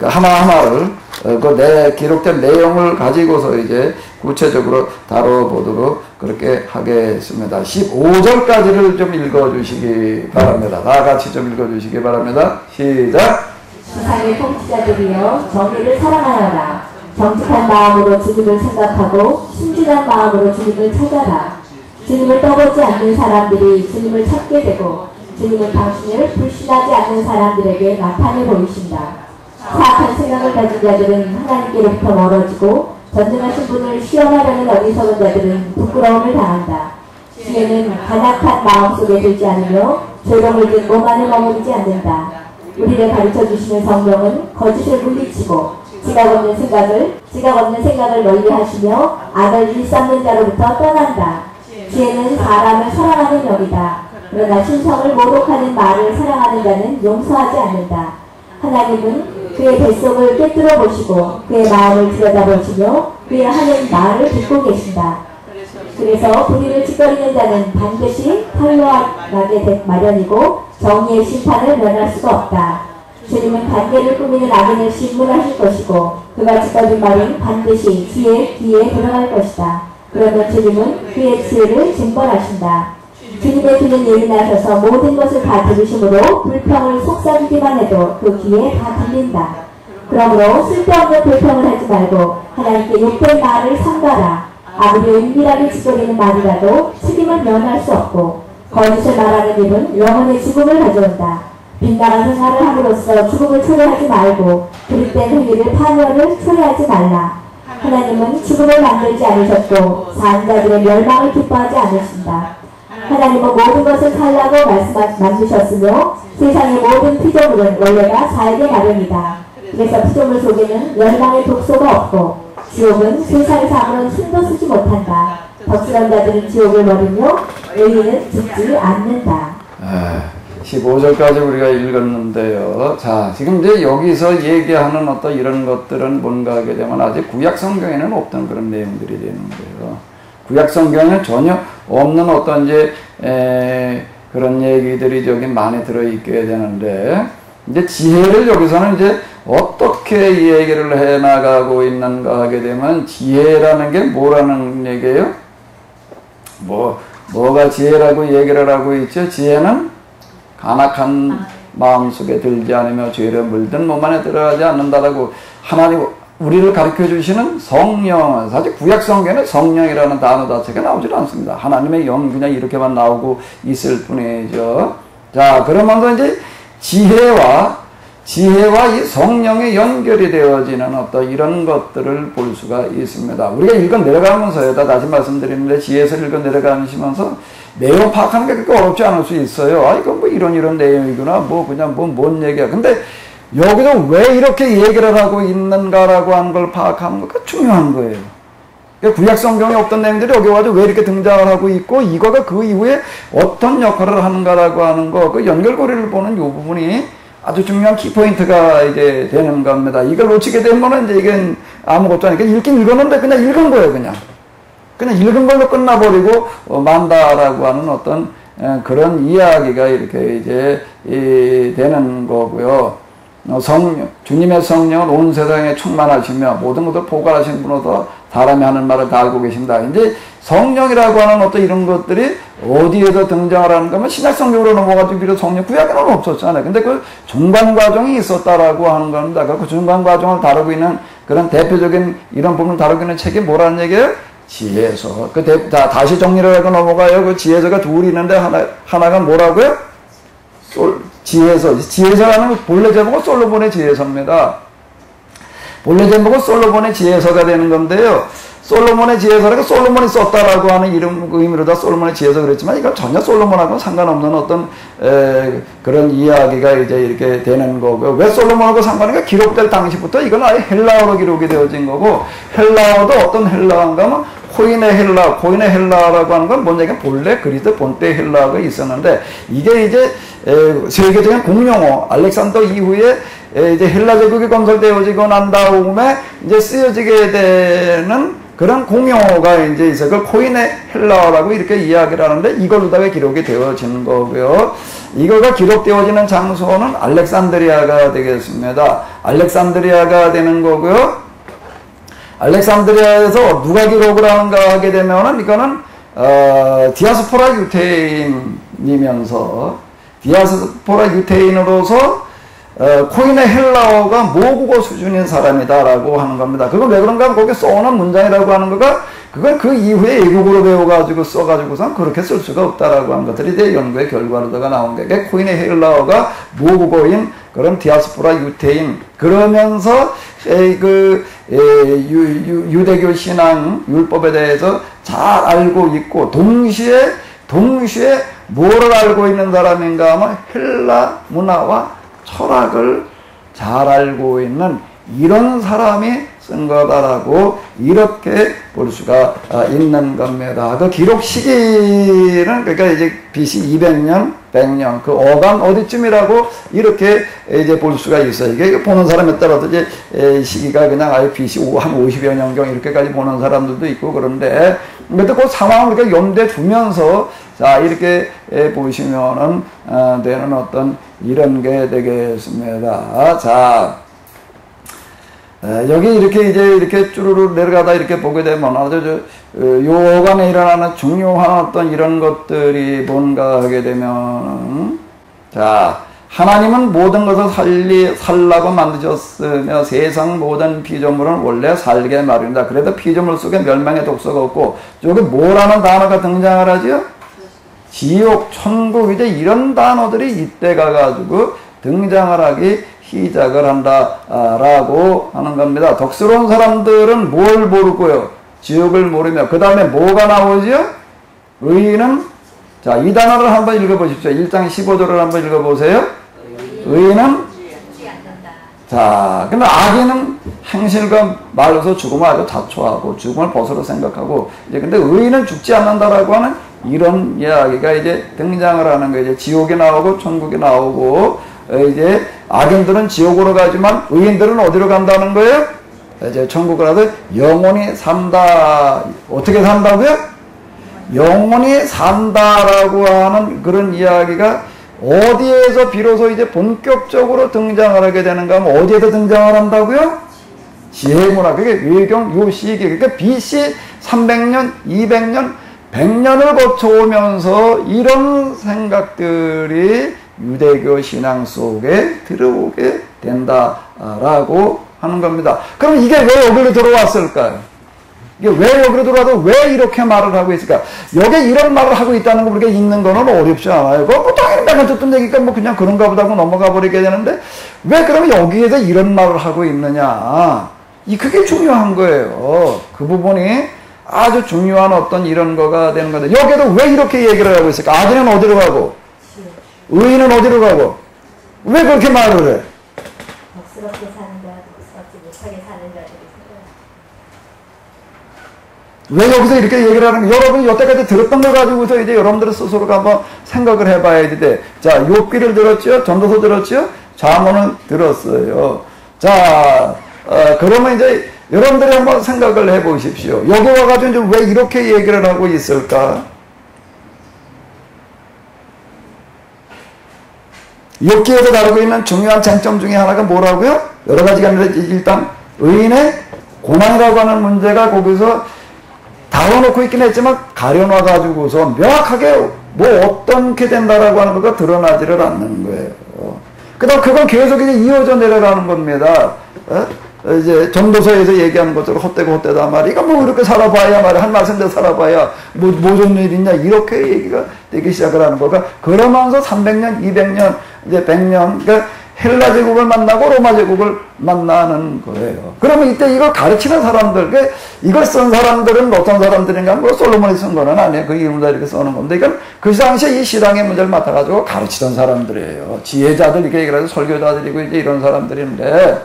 하나하나를 그 기록된 내용을 가지고서 이제 구체적으로 다뤄보도록 그렇게 하겠습니다. 15절까지를 좀 읽어주시기 바랍니다. 다 같이 좀 읽어주시기 바랍니다. 시작. 세상의 통치자들이여 정의를 사랑하여라. 정직한 마음으로 주님을 생각하고 순진한 마음으로 주님을 찾아라. 주님을 떠보지 않는 사람들이 주님을 찾게 되고 주님은 당신을 불신하지 않는 사람들에게 나타내 보이신다. 사악한 생각을 가진 자들은 하나님께로부터 멀어지고 전능하신 분을 시험하려는 어리석은 자들은 부끄러움을 당한다. 지혜는 간악한 마음속에 들지 않으며 죄로 물든 몸 안에 머무르지 않는다. 우리를 가르쳐주시는 성령은 거짓을 물리치고 지각 없는 생각을 멀리하시며 악을 일삼는 자로부터 떠난다. 지혜는 사람을 사랑하는 영이다. 그러나 신성을 모독하는 말을 사랑하는 자는 용서하지 않는다. 하나님은 그의 뱃속을 꿰뚫어 보시고 그의 마음을 들여다보시며 그의 하는 말을 듣고 계신다. 그래서 불의를 짓거리는 자는 반드시 탄로나게 마련이고 정의의 심판을 면할 수가 없다. 주님은 관계를 꾸미는 악인을 신문하실 것이고 그가 짓거린 말은 반드시 주의 귀에 들어갈 것이다. 그러면 주님은 그의 지혜를 징벌하신다. 주님의 귀는 예민하셔서 모든 것을 다 들으심으로 불평을 속삭이기만 해도 그 귀에 다 들린다. 그러므로 쓸데없는 불평을 하지 말고 하나님께 욕된 말을 삼가라. 아무리 은밀하게 짓거리는 말이라도 책임을 면할 수 없고 거짓을 말하는 입은 영혼의 죽음을 가져온다. 빗나간 생활을 함으로써 죽음을 초래하지 말고 그릇된 행위를 파멸을 초래하지 말라. 하나님은 죽음을 만들지 않으셨고 산 자들의 멸망을 기뻐하지 않으신다. 하나님은 모든 것을 살라고 만드셨으며 세상의 모든 피조물은 원래가 살게 마련이다. 그래서 피조물 속에는 멸망의 독소가 없고 지옥은 세상에서 아무런 힘도 쓰지 못한다. 덕스런 자들은 지옥을 버리며 의인은 죽지 않는다. 15절까지 우리가 읽었는데요. 자, 지금 이제 여기서 얘기하는 어떤 이런 것들은 뭔가 하게 되면 아직 구약 성경에는 없던 그런 내용들이 되는 거예요. 구약 성경에 전혀 없는 어떤 이제 그런 얘기들이 저기 많이 들어있게 되는데, 이제 지혜를 여기서는 이제 어떻게 이 얘기를 해 나가고 있는가 하게 되면, 지혜라는 게 뭐라는 얘기예요? 뭐가 지혜라고 얘기를 하고 있죠? 지혜는 간악한 마음속에 들지 않으며 죄를 물든 몸 안에 들어가지 않는다라고 하나님 우리를 가르쳐 주시는 성령, 사실 구약 성경에 성령이라는 단어 자체가 나오질 않습니다. 하나님의 영 그냥 이렇게만 나오고 있을 뿐이죠. 자, 그러면서 이제 지혜와 이 성령의 연결이 되어지는 어떤 이런 것들을 볼 수가 있습니다. 우리가 읽어 내려가면서요, 다시 말씀드리는데, 지혜에서 읽어 내려가시면서 내용 파악하는 게 그렇게 어렵지 않을 수 있어요. 아, 이건 뭐 이런 내용이구나. 뭔 얘기야. 근데 여기서 왜 이렇게 얘기를 하고 있는가라고 하는 걸 파악하는 것가 중요한 거예요. 구약 성경에 없던 내용들이 여기 와서 왜 이렇게 등장을 하고 있고, 이거가 그 이후에 어떤 역할을 하는가라고 하는 거, 그 연결고리를 보는 이 부분이 아주 중요한 키포인트가 이제 되는 겁니다. 이걸 놓치게 되면은 이제 이게 아무것도 아니니까 읽긴 읽었는데 그냥 읽은 거예요, 그냥. 그냥 읽은 걸로 끝나버리고 만다라고 하는 어떤 그런 이야기가 이렇게 이제 되는 거고요. 주님의 성령은 온 세상에 충만하시며 모든 것을 포괄하신 분으로서 사람이 하는 말을 다 알고 계십니다. 이제 성령이라고 하는 어떤 이런 것들이 어디에서 등장을 하는 거면 신약 성경으로 넘어가도 비록 성령 구약에는 없었잖아요. 근데 그 중간 과정이 있었다라고 하는 겁니다. 그 중간 과정을 다루고 있는 그런 대표적인 이런 부분을 다루고 있는 책이 뭐라는 얘기예요? 지혜서. 다시 정리를 하고 넘어가요. 그 지혜서가 둘이 있는데 하나가 뭐라고요? 지혜서. 지혜서라는 본래 제목은 솔로몬의 지혜서입니다. 본래 제목은 솔로몬의 지혜서가 되는 건데요. 솔로몬의 지혜서라고 솔로몬이 썼다라고 하는 의미로 다 솔로몬의 지혜서 그랬지만 이건 전혀 솔로몬하고는 상관없는 어떤 그런 이야기가 이제 이렇게 되는 거고요. 왜 솔로몬하고 상관이가 기록될 당시부터 이건 아예 헬라어로 기록이 되어진 거고, 헬라어도 어떤 헬라어인가 하면 코인의 헬라라고 하는 건 뭐냐면 본래 그리스 본때 헬라어가 있었는데 이게 이제 세계적인 공용어 알렉산더 이후에 이제 헬라 제국이 건설되어지고 난 다음에 이제 쓰여지게 되는 그런 공용어가 이제 있어요. 그걸 코인의 헬라어라고 이렇게 이야기를 하는데 이걸로다가 기록이 되어지는 거고요. 이거가 기록되어지는 장소는 알렉산드리아가 되겠습니다. 알렉산드리아가 되는 거고요. 알렉산드리아에서 누가 기록을 하는가 하게 되면은 이거는 디아스포라 유태인이면서 디아스포라 유태인으로서 코인의 헬라어가 모국어 수준인 사람이다라고 하는 겁니다. 그건 왜 그런가 하면 거기에 써놓은 문장이라고 하는 거가 그건 그 이후에 외국어로 배워가지고 써가지고선 그렇게 쓸 수가 없다라고 하는 것들이 이제 연구의 결과로다가 나온 게 코인의 헬라어가 모국어인 그런 디아스포라 유태인 그러면서 유대교 신앙 율법에 대해서 잘 알고 있고 동시에 뭐를 알고 있는 사람인가 하면 헬라 문화와 철학을 잘 알고 있는 이런 사람이 쓴 거다라고 이렇게 볼 수가 있는 겁니다. 그 기록 시기는 그러니까 이제 BC 200년, 100년 그 어간 어디쯤이라고 이렇게 이제 볼 수가 있어요. 이게 보는 사람에 따라서 이제 시기가 그냥 아예 BC 한 50여 년경 이렇게까지 보는 사람들도 있고 그런데 그래도 그 상황을 이렇게 염두에 두면서 자 이렇게 보시면은 되는 어떤 이런 게 되겠습니다. 자. 여기 이렇게 이제 이렇게 쭈루루 내려가다 이렇게 보게 되면 아주 요간에 일어나는 중요한 어떤 이런 것들이 뭔가 하게 되면 자 하나님은 모든 것을 살라고 만드셨으며 세상 모든 피조물은 원래 살게 마련이다. 그래도 피조물 속에 멸망의 독소가 없고 여기 뭐라는 단어가 등장을 하죠? 지옥, 천국 이제 이런 단어들이 이때 가가지고 등장을 하기 시작을 한다라고 하는 겁니다. 덕스러운 사람들은 뭘 모르고요? 지옥을 모르며 그 다음에 뭐가 나오죠? 의인은 자, 이 단어를 한번 읽어보십시오. 1장 15절을 한번 읽어보세요. 의인은 자, 근데 악인은 행실과 말로서 죽음을 아주 자초하고 죽음을 벗으로 생각하고 이제 근데 의인은 죽지 않는다라고 하는 이런 이야기가 이제 등장을 하는 거예요. 이제 지옥이 나오고 천국이 나오고 이제 악인들은 지옥으로 가지만 의인들은 어디로 간다는 거예요? 이제 천국을 가서 영원히 산다. 어떻게 산다고요? 영원히 산다라고 하는 그런 이야기가 어디에서 비로소 이제 본격적으로 등장을 하게 되는가 하면 어디에서 등장을 한다고요? 지혜문화. 그게 외경 요 시기. 그러니까 BC 300년, 200년, 100년을 거쳐오면서 이런 생각들이 유대교 신앙 속에 들어오게 된다라고 하는 겁니다. 그럼 이게 왜 여기로 들어왔을까요? 이게 왜 여기로 들어와도 왜 이렇게 말을 하고 있을까? 여기에 이런 말을 하고 있다는 거 우리가 읽는 거는 어렵지 않아요. 뭐 당연히 내가 듣던 얘기니까 뭐 그냥 그런가 보다 하고 넘어가 버리게 되는데 왜 그러면 여기에서 이런 말을 하고 있느냐? 그게 중요한 거예요. 그 부분이 아주 중요한 어떤 이런 거가 되는 건데 여기에도 왜 이렇게 얘기를 하고 있을까? 악인은 어디로 가고 의인은 어디로 가고 왜 그렇게 말을 해? 덕스럽게 사는 자, 덕스럽지 못하게 사는 자들이 왜 여기서 이렇게 얘기를 하는 거예요? 여러분이 여태까지 들었던 걸 가지고서 이제 여러분들은 스스로가 한번 생각을 해봐야 돼. 자, 욥기를 들었죠? 전도서 들었죠? 잠언을 들었어요. 자, 그러면 이제 여러분들이 한번 생각을 해 보십시오. 여기 와가지고 이제 왜 이렇게 얘기를 하고 있을까? 욥기에서 다루고 있는 중요한 쟁점 중에 하나가 뭐라고요? 여러 가지가 있는데 일단 의인의 고난이라고 하는 문제가 거기서 다뤄놓고 있긴 했지만 가려놔가지고서 명확하게 뭐 어떻게 된다라고 하는 거가 드러나지를 않는 거예요. 그 다음 그건 계속 이제 이어져 내려가는 겁니다. 이제 전도서에서 얘기하는 것처럼 헛되고 헛되다 말이야. 이거 뭐 이렇게 살아봐야 말이야. 한 말씀대로 살아봐야 뭐 좋은 일 있냐. 이렇게 얘기가 되기 시작을 하는 거가 그러면서 300년, 200년, 이제 100년, 그러니까 헬라 제국을 만나고 로마 제국을 만나는 거예요. 그러면 이때 이걸 가르치는 사람들, 그러니까 이걸 쓴 사람들은 어떤 사람들인가, 뭐 솔로몬이 쓴 거는 아니에요. 그 이름을 다 이렇게 써놓은 건데, 이건 그 당시에 이 신앙의 문제를 맡아가지고 가르치던 사람들이에요. 지혜자들, 이렇게 얘기를 해서 설교자들이고 이제 이런 사람들인데,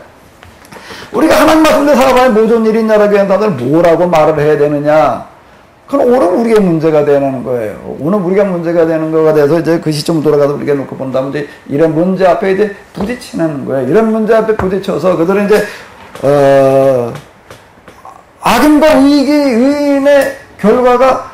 우리가 하나님 말씀대로 살아봐야 뭐 좋은 일이 있냐라고 하는 사람들 뭐라고 말을 해야 되느냐. 그건 오늘 우리의 문제가 되는 거예요. 오늘 우리가 문제가 되는 거가 돼서 이제 그 시점 돌아가서 우리가 놓고 본다면 이제 이런 문제 앞에 이제 부딪히는 거예요. 이런 문제 앞에 부딪혀서 그들은 이제, 악인과 의인의 결과가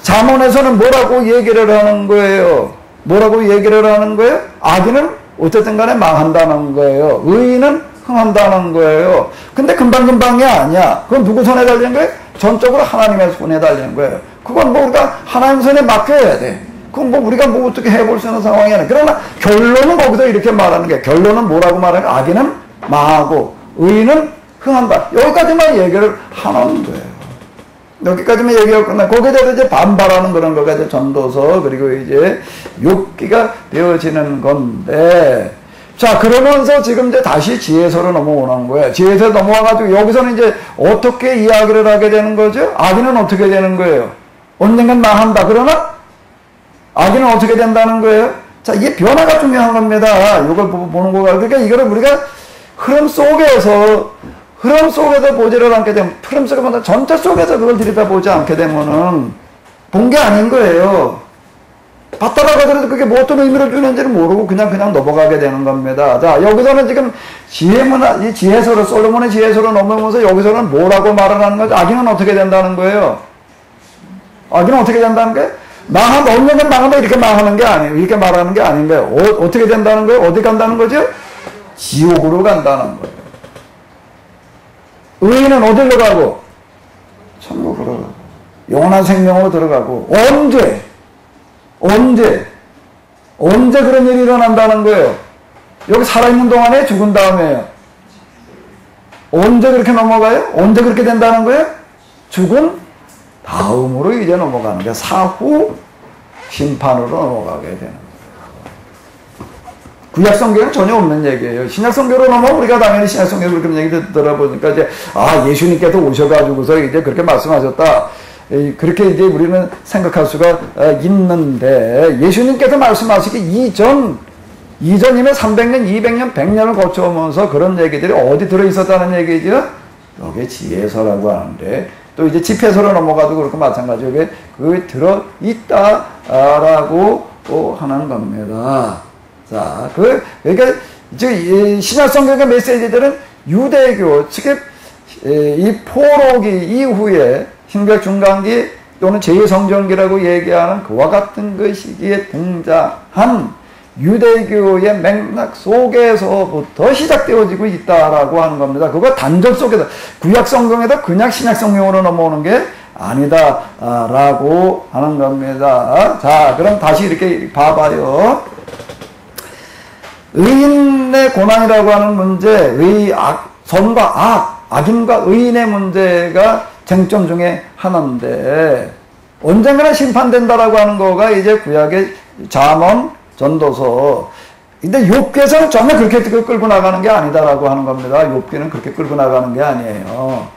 잠언에서는 뭐라고 얘기를 하는 거예요? 뭐라고 얘기를 하는 거예요? 악인은 어쨌든 간에 망한다는 거예요. 의인은 흥한다는 거예요. 근데 금방금방이 아니야. 그건 누구 손에 달리는 거예요? 전적으로 하나님의 손에 달리는 거예요. 그건 뭐 우리가 하나님 손에 맡겨야 돼. 그건 뭐 우리가 뭐 어떻게 해볼 수 있는 상황이 아니야. 그러나 결론은 거기서 이렇게 말하는 게, 결론은 뭐라고 말하는 거야? 악인은 망하고 의인은 흥한다. 여기까지만 얘기를 하는 거예요. 여기까지만 얘기가 끝나. 거기에 대해서 이제 반발하는 그런 거가 이제 전도서, 그리고 이제 욥기가 되어지는 건데, 자, 그러면서 지금 이제 다시 지혜서로 넘어오는 거예요. 지혜서 넘어와가지고 여기서는 이제 어떻게 이야기를 하게 되는 거죠? 악인은 어떻게 되는 거예요? 언젠간 망한다. 그러나 악인은 어떻게 된다는 거예요? 자, 이게 변화가 중요한 겁니다. 이걸 보는 거가. 그러니까 이거를 우리가 흐름 속에서 보지를 않게 되면, 흐름 속에서 전체 속에서 그걸 들여다보지 않게 되면은 본 게 아닌 거예요. 봤다가 그래도 그게 뭐 어떤 의미를 주는지를 모르고 그냥 넘어가게 되는 겁니다. 자, 여기서는 지금 이 지혜서로, 솔로몬의 지혜서로 넘어오면서 여기서는 뭐라고 말을 하는 거죠? 악인은 어떻게 된다는 거예요? 악인은 어떻게 된다는 거예요? 언젠간 망한다, 이렇게 망하는 게 아니에요. 이렇게 말하는 게 아닌 거예요. 어떻게 된다는 거예요? 어디 간다는 거죠? 지옥으로 간다는 거예요. 의인은 어디로 가고? 천국으로 가고. 영원한 생명으로 들어가고. 언제 그런 일이 일어난다는 거예요? 여기 살아있는 동안에 죽은 다음에요. 언제 그렇게 넘어가요? 언제 그렇게 된다는 거예요? 죽은 다음으로 이제 넘어가는 거예요. 사후 심판으로 넘어가게 되는 거예요. 구약 성경은 전혀 없는 얘기예요. 신약 성경으로 넘어가면 우리가 당연히 신약 성경으로 그런 얘기 들어보니까 이제, 예수님께서 오셔가지고서 이제 그렇게 말씀하셨다. 그렇게 이제 우리는 생각할 수가 있는데, 예수님께서 말씀하시기 이전이면 300년, 200년, 100년을 거쳐오면서 그런 얘기들이 어디 들어있었다는 얘기죠? 여기 지혜서라고 하는데, 또 이제 집회서로 넘어가도 그렇고 마찬가지로 그게 들어있다라고 하는 겁니다. 자, 그러니까 이제 신약 성경의 메시지들은 유대교, 즉, 이 포로기 이후에 신약 중간기 또는 제2성전기라고 얘기하는 그와 같은 그 시기에 등장한 유대교의 맥락 속에서부터 시작되어지고 있다라고 하는 겁니다. 그거 단절 속에서, 구약 성경에도 그냥 신약 성경으로 넘어오는 게 아니다라고 하는 겁니다. 자, 그럼 다시 이렇게 봐봐요. 의인의 고난이라고 하는 문제, 선과 악인과 의인의 문제가 쟁점 중에 하나인데, 언젠가는 심판된다라고 하는 거가 이제 구약의 잠언, 전도서. 근데 욥기에서는 정말 그렇게 끌고 나가는 게 아니다라고 하는 겁니다. 욥기는 그렇게 끌고 나가는 게 아니에요.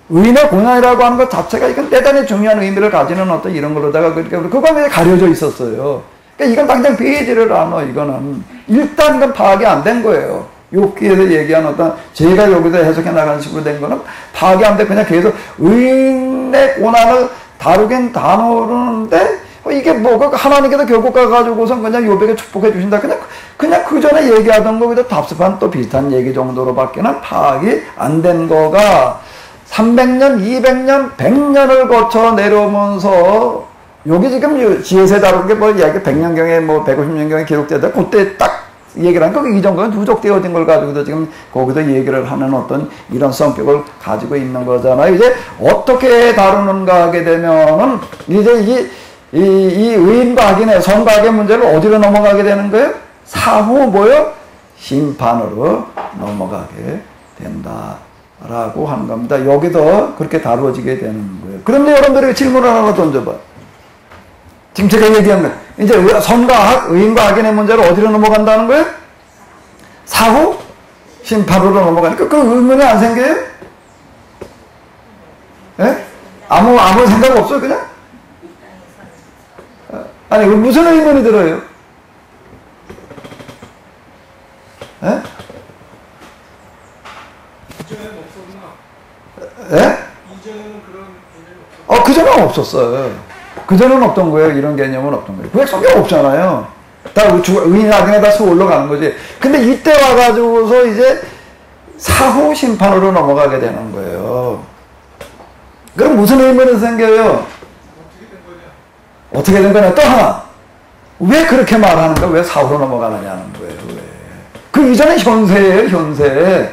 의인의 고난이라고 하는 것 자체가 이건 대단히 중요한 의미를 가지는 어떤 이런 걸로다가 그거는 가려져 있었어요. 그러니까 이건 당장 베이지를 않아. 이거는 일단 이건 파악이 안 된 거예요. 욥기에서 얘기한 어떤, 제가 여기서 해석해 나가는 식으로 된 거는 파악이 안 돼. 그냥 계속 의인의 고난을 다루긴 다루는데, 이게 뭐가 하나님께서 결국 가가지고선 그냥 요백에 축복해 주신다. 그냥 그 전에 얘기하던 거보다 답습한 또 비슷한 얘기 정도로밖에는 파악이 안 된 거가 300년, 200년, 100년을 거쳐 내려오면서 여기 지금 지혜세 다룬 게 뭐 이야기 100년경에 뭐 150년경에 기록되다 그때 딱 얘기를 한 거 이전과는 누적되어진 걸 가지고도 지금 거기서 얘기를 하는 어떤 이런 성격을 가지고 있는 거잖아요. 이제 어떻게 다루는가 하게 되면은 이제 이 의인과 악인의 선과 악의 문제를 어디로 넘어가게 되는 거예요? 사후 뭐요? 심판으로 넘어가게 된다라고 하는 겁니다. 여기도 그렇게 다루어지게 되는 거예요. 그런데 여러분들이 질문을 하나 던져봐. 지금 제가 얘기한 거 이제 선과 악, 의인과 악인의 문제를 어디로 넘어간다는 거예요? 사후 심판으로 넘어가니까 그 의문이 안 생겨요? 예? 아무 생각 없어요 그냥? 아니 무슨 의문이 들어요? 예? 이전에는 없었나? 예? 이전에는 그런 개념이 없었나? 그전에는 없었어요. 그전에는 없던 거예요. 이런 개념은 없던 거예요. 왜 성경 없잖아요. 다 의인 악인에 다 수올로 가는 거지. 근데 이때 와가지고서 이제 사후 심판으로 넘어가게 되는 거예요. 그럼 무슨 의문이 생겨요? 어떻게 된 거냐? 또 하나. 왜 그렇게 말하는 거야? 왜 사후로 넘어가느냐는 거예요. 왜? 그 이전에 현세예요, 현세.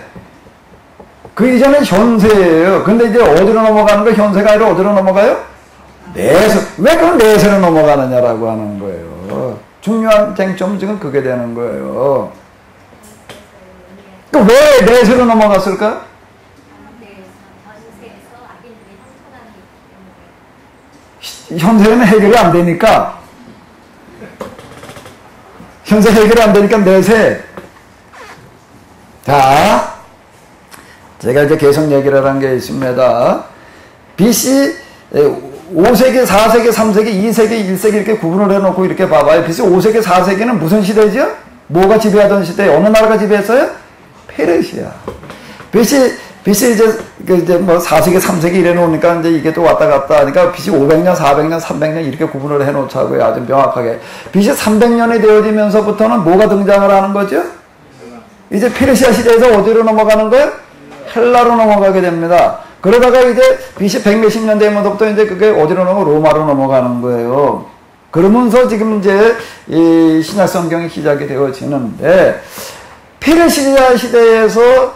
그 이전에 현세예요. 근데 이제 어디로 넘어가는 거야? 현세가 아니라 어디로 넘어가요? 내세. 왜 그럼 내세로 넘어가느냐라고 하는 거예요. 중요한 쟁점 지금 그게 되는 거예요. 또 왜 내세로 넘어갔을까? 현세는 해결이 안 되니까. 현세 해결이 안 되니까 내세. 자, 제가 이제 계속 얘기를 한 게 있습니다. BC 5세기, 4세기, 3세기, 2세기, 1세기 이렇게 구분을 해놓고 이렇게 봐봐요. BC 5세기, 4세기는 무슨 시대죠? 뭐가 지배하던 시대? 어느 나라가 지배했어요? 페르시아. BC 이제 뭐 4세기, 3세기 이래 놓으니까 이제 이게 또 왔다 갔다 하니까 BC 500년, 400년, 300년 이렇게 구분을 해 놓자고요. 아주 명확하게. BC 300년이 되어지면서부터는 뭐가 등장을 하는 거죠? 이제 페르시아 시대에서 어디로 넘어가는 거예요? 헬라로 넘어가게 됩니다. 그러다가 이제 BC 100몇십 년 되면서부터 이제 그게 어디로 넘어가? 로마로 넘어가는 거예요. 그러면서 지금 이제 이 신약 성경이 시작이 되어지는데 페르시아 시대에서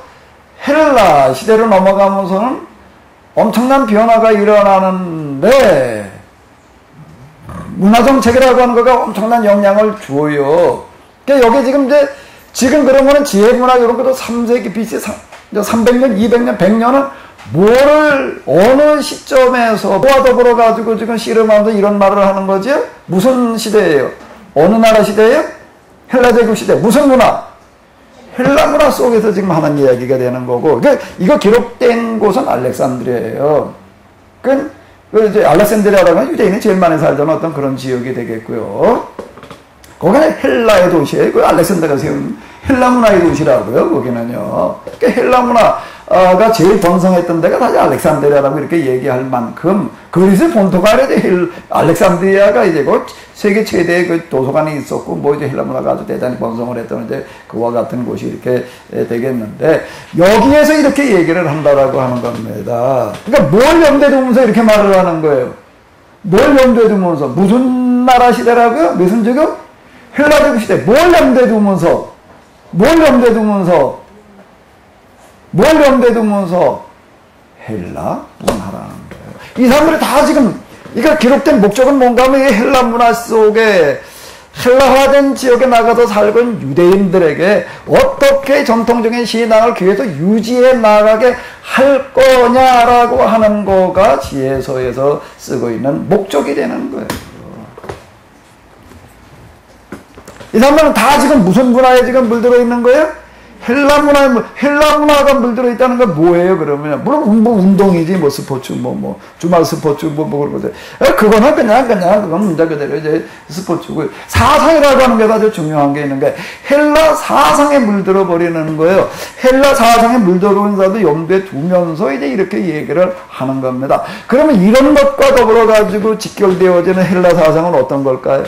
헬라 시대로 넘어가면서는 엄청난 변화가 일어나는데 문화정책이라고 하는 거가 엄청난 영향을 줘요. 그러니까 여기 지금 그러면은 지혜문화 이런 것도 3세기 BC 300년, 200년, 100년은 뭐를 어느 시점에서 뭐와 더불어 가지고 지금 씨름하면서 이런 말을 하는 거지? 무슨 시대예요? 어느 나라 시대예요? 헬라 제국 시대. 무슨 문화? 헬라 문화 속에서 지금 하는 이야기가 되는 거고. 그러니까 이거 기록된 곳은 알렉산드리아예요. 그 이제 알렉산드리아라고 하면 유대인이 제일 많이 살던 어떤 그런 지역이 되겠고요. 거기는 헬라의 도시예요. 그 알렉산드가 세운 헬라 문화의 도시라고요. 거기는요. 그러니까 헬라 문화가 제일 번성했던 데가 사실 알렉산드리아라고 이렇게 얘기할 만큼 그리스 본토가 아니라 알렉산드리아가 이제 그 세계 최대의 그 도서관이 있었고 뭐 이제 헬라 문화가 아주 대단히 번성을 했던 이제 그와 같은 곳이 이렇게 되겠는데 여기에서 이렇게 얘기를 한다라고 하는 겁니다. 그러니까 뭘 염두에 두면서 이렇게 말을 하는 거예요. 뭘 염두에 두면서 무슨 나라 시대라고요? 무슨 제국? 헬라 제국 시대. 뭘 염두에 두면서 헬라 문화라는 거예요. 이 사람들이 다 지금 이거 기록된 목적은 뭔가 하면 이 헬라 문화 속에 헬라화된 지역에 나가서 살던 유대인들에게 어떻게 전통적인 신앙을 계속 유지해 나가게 할 거냐라고 하는 거가 지혜서에서 쓰고 있는 목적이 되는 거예요. 이 사람들은 다 지금 무슨 문화에 지금 물들어 있는 거예요? 헬라 문화가 물들어 있다는 건 뭐예요, 그러면? 물론 뭐 운동이지, 뭐 스포츠, 주말 스포츠, 그러거든. 그거는 그건 문제 그대로 이제 스포츠고. 사상이라고 하는 게 아주 중요한 게 있는 게, 헬라 사상에 물들어 버리는 거예요. 헬라 사상에 물들어 버리는 사람도 염두에 두면서 이제 이렇게 얘기를 하는 겁니다. 그러면 이런 것과 더불어 가지고 직결되어지는 헬라 사상은 어떤 걸까요?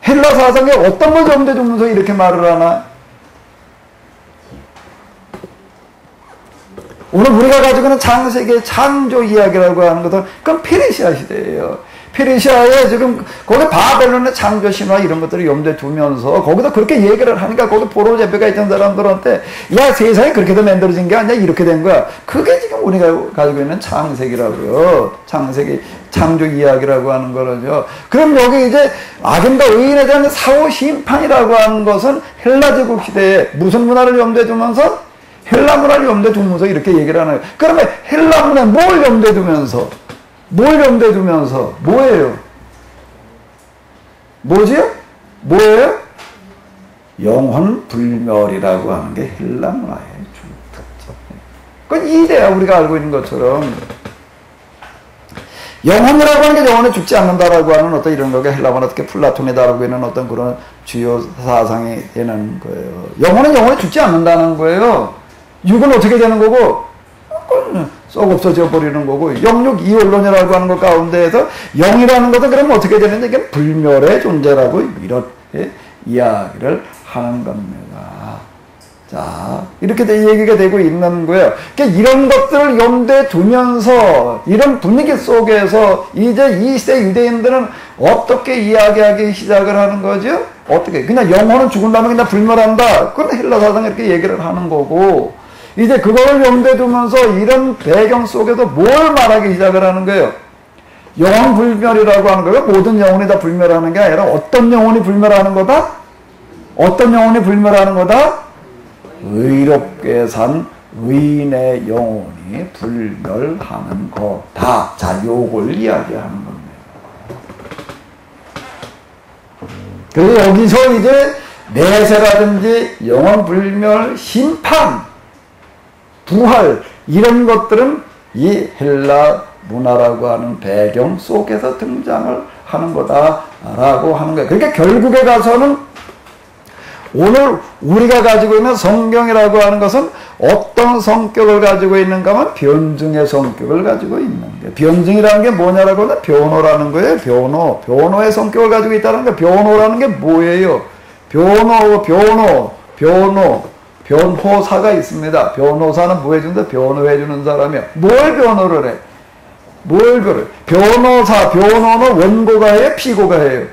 헬라 사상에 어떤 걸 염두에 두면서 이렇게 말을 하나? 오늘 우리가 가지고 있는 창세기의 창조 이야기라고 하는 것은 그건 페르시아 시대예요. 페르시아에 지금 거기 바벨론의 창조 신화 이런 것들을 염두에 두면서 거기서 그렇게 얘기를 하니까 거기 포로 제패가 있던 사람들한테 야, 세상이 그렇게 더 만들어진 게 아니야, 이렇게 된 거야. 그게 지금 우리가 가지고 있는 창세기라고요. 창세기 창조 이야기라고 하는 거죠. 그럼 여기 이제 악인과 의인에 대한 사후 심판이라고 하는 것은 헬라 제국 시대에 무슨 문화를 염두에 두면서? 헬라 문화를 염두에 두면서 이렇게 얘기를 하는 거예요. 그러면 헬라 문화 뭘 염두에 두면서? 뭐예요? 뭐지요? 뭐예요? 영혼 불멸이라고 하는 게 헬라 문화의 주특징. 그건 이데야, 우리가 알고 있는 것처럼. 영혼이라고 하는 게 영혼에 죽지 않는다라고 하는 어떤 이런 거가 헬라 문화, 특히 플라톤이 다루고 있는 어떤 그런 주요 사상이 되는 거예요. 영혼은 영혼에 죽지 않는다는 거예요. 육은 어떻게 되는 거고? 썩 없어져 버리는 거고, 영육 이원론이라고 하는 것 가운데에서 영이라는 것은 그러면 어떻게 되는지 이게 불멸의 존재라고 이렇게 이야기를 하는 겁니다. 자, 이렇게 얘기가 되고 있는 거예요. 그러니까 이런 것들을 염두에 두면서 이런 분위기 속에서 이제 이 시대 유대인들은 어떻게 이야기하기 시작을 하는 거죠? 어떻게? 그냥 영혼은 죽은 다음에 그냥 불멸한다. 그건 헬라 사상이 이렇게 얘기를 하는 거고, 이제 그거를 염두에 두면서 이런 배경 속에서 뭘 말하기 시작을 하는 거예요? 영혼 불멸이라고 하는 거예요. 모든 영혼이 다 불멸하는 게 아니라 어떤 영혼이 불멸하는 거다? 어떤 영혼이 불멸하는 거다? 의롭게 산 의인의 영혼이 불멸하는 거다. 자, 요걸 이야기하는 겁니다. 그래서 여기서 이제 내세라든지 영혼 불멸, 심판, 부활, 이런 것들은 이 헬라 문화라고 하는 배경 속에서 등장을 하는 거다라고 하는 거예요. 그러니까 결국에 가서는 오늘 우리가 가지고 있는 성경이라고 하는 것은 어떤 성격을 가지고 있는가 하면 변증의 성격을 가지고 있는 거예요. 변증이라는 게 뭐냐라고 하면 변호라는 거예요. 변호의 성격을 가지고 있다는 게, 변호라는 게 뭐예요? 변호사가 있습니다. 변호사는 뭐 해준다? 변호해주는 사람이야. 뭘 변호를 해? 변호는 원고가 해요? 피고가 해요?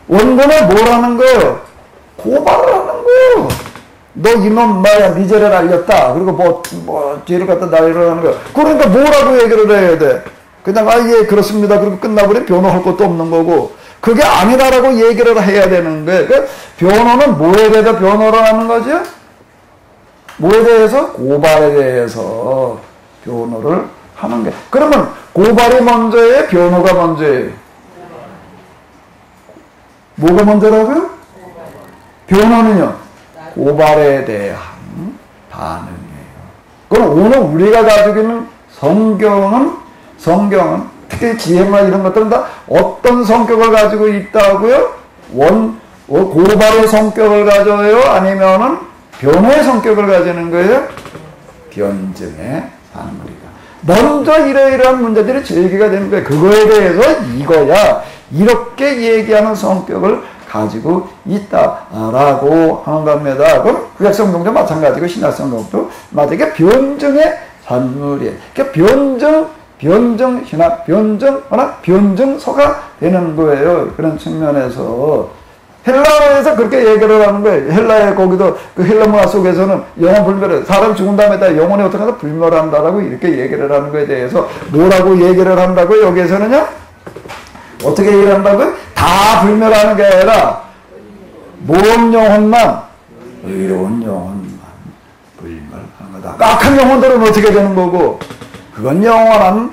원고는 뭘 하는 거예요? 고발을 하는 거예요. 너 이놈 말이야, 네 죄를 알렸다. 그리고 죄를 갖다 날리려 하는 거야. 그러니까 뭐라고 얘기를 해야 돼? 그냥, 예, 그렇습니다. 그리고 끝나버리면 변호할 것도 없는 거고. 그게 아니다라고 얘기를 해야 되는 거예요. 그러니까 변호는 뭐에 대해서 변호를 하는 거죠? 뭐에 대해서? 고발에 대해서 변호를 하는 게. 그러면 고발이 먼저예요? 변호가 먼저예요? 뭐가 먼저라고요? 변호는요? 고발에 대한 반응이에요. 그럼 오늘 우리가 가지고 있는 성경은 특히 지혜나 이런 것들은 다 어떤 성격을 가지고 있다고요? 고발의 성격을 가져요? 아니면은 변호의 성격을 가지는 거예요? 변증의 산물이다. 먼저 이러이러한 문제들이 제기가 되는 거예요. 그거에 대해서 이거야, 이렇게 얘기하는 성격을 가지고 있다라고 하는 겁니다. 그럼 구약성경도 마찬가지고 신약성경도 마찬가지고 변증의 산물이에요. 그러니까 변증신학, 변증서가 되는 거예요. 그런 측면에서. 헬라에서 그렇게 얘기를 하는 거예요. 헬라에 거기도 그 헬라 문화 속에서는 영혼 불멸을, 사람 죽은 다음에 다 영혼이 어떻게 하다 불멸한다라고 이렇게 얘기를 하는 거에 대해서 뭐라고 얘기를 한다고요? 여기에서는요? 어떻게 얘기를 한다고요? 다 불멸하는 게 아니라 모험 영혼만, 의로운 영혼만 불멸하는 거다. 악한 영혼들은 어떻게 되는 거고? 그건 영원한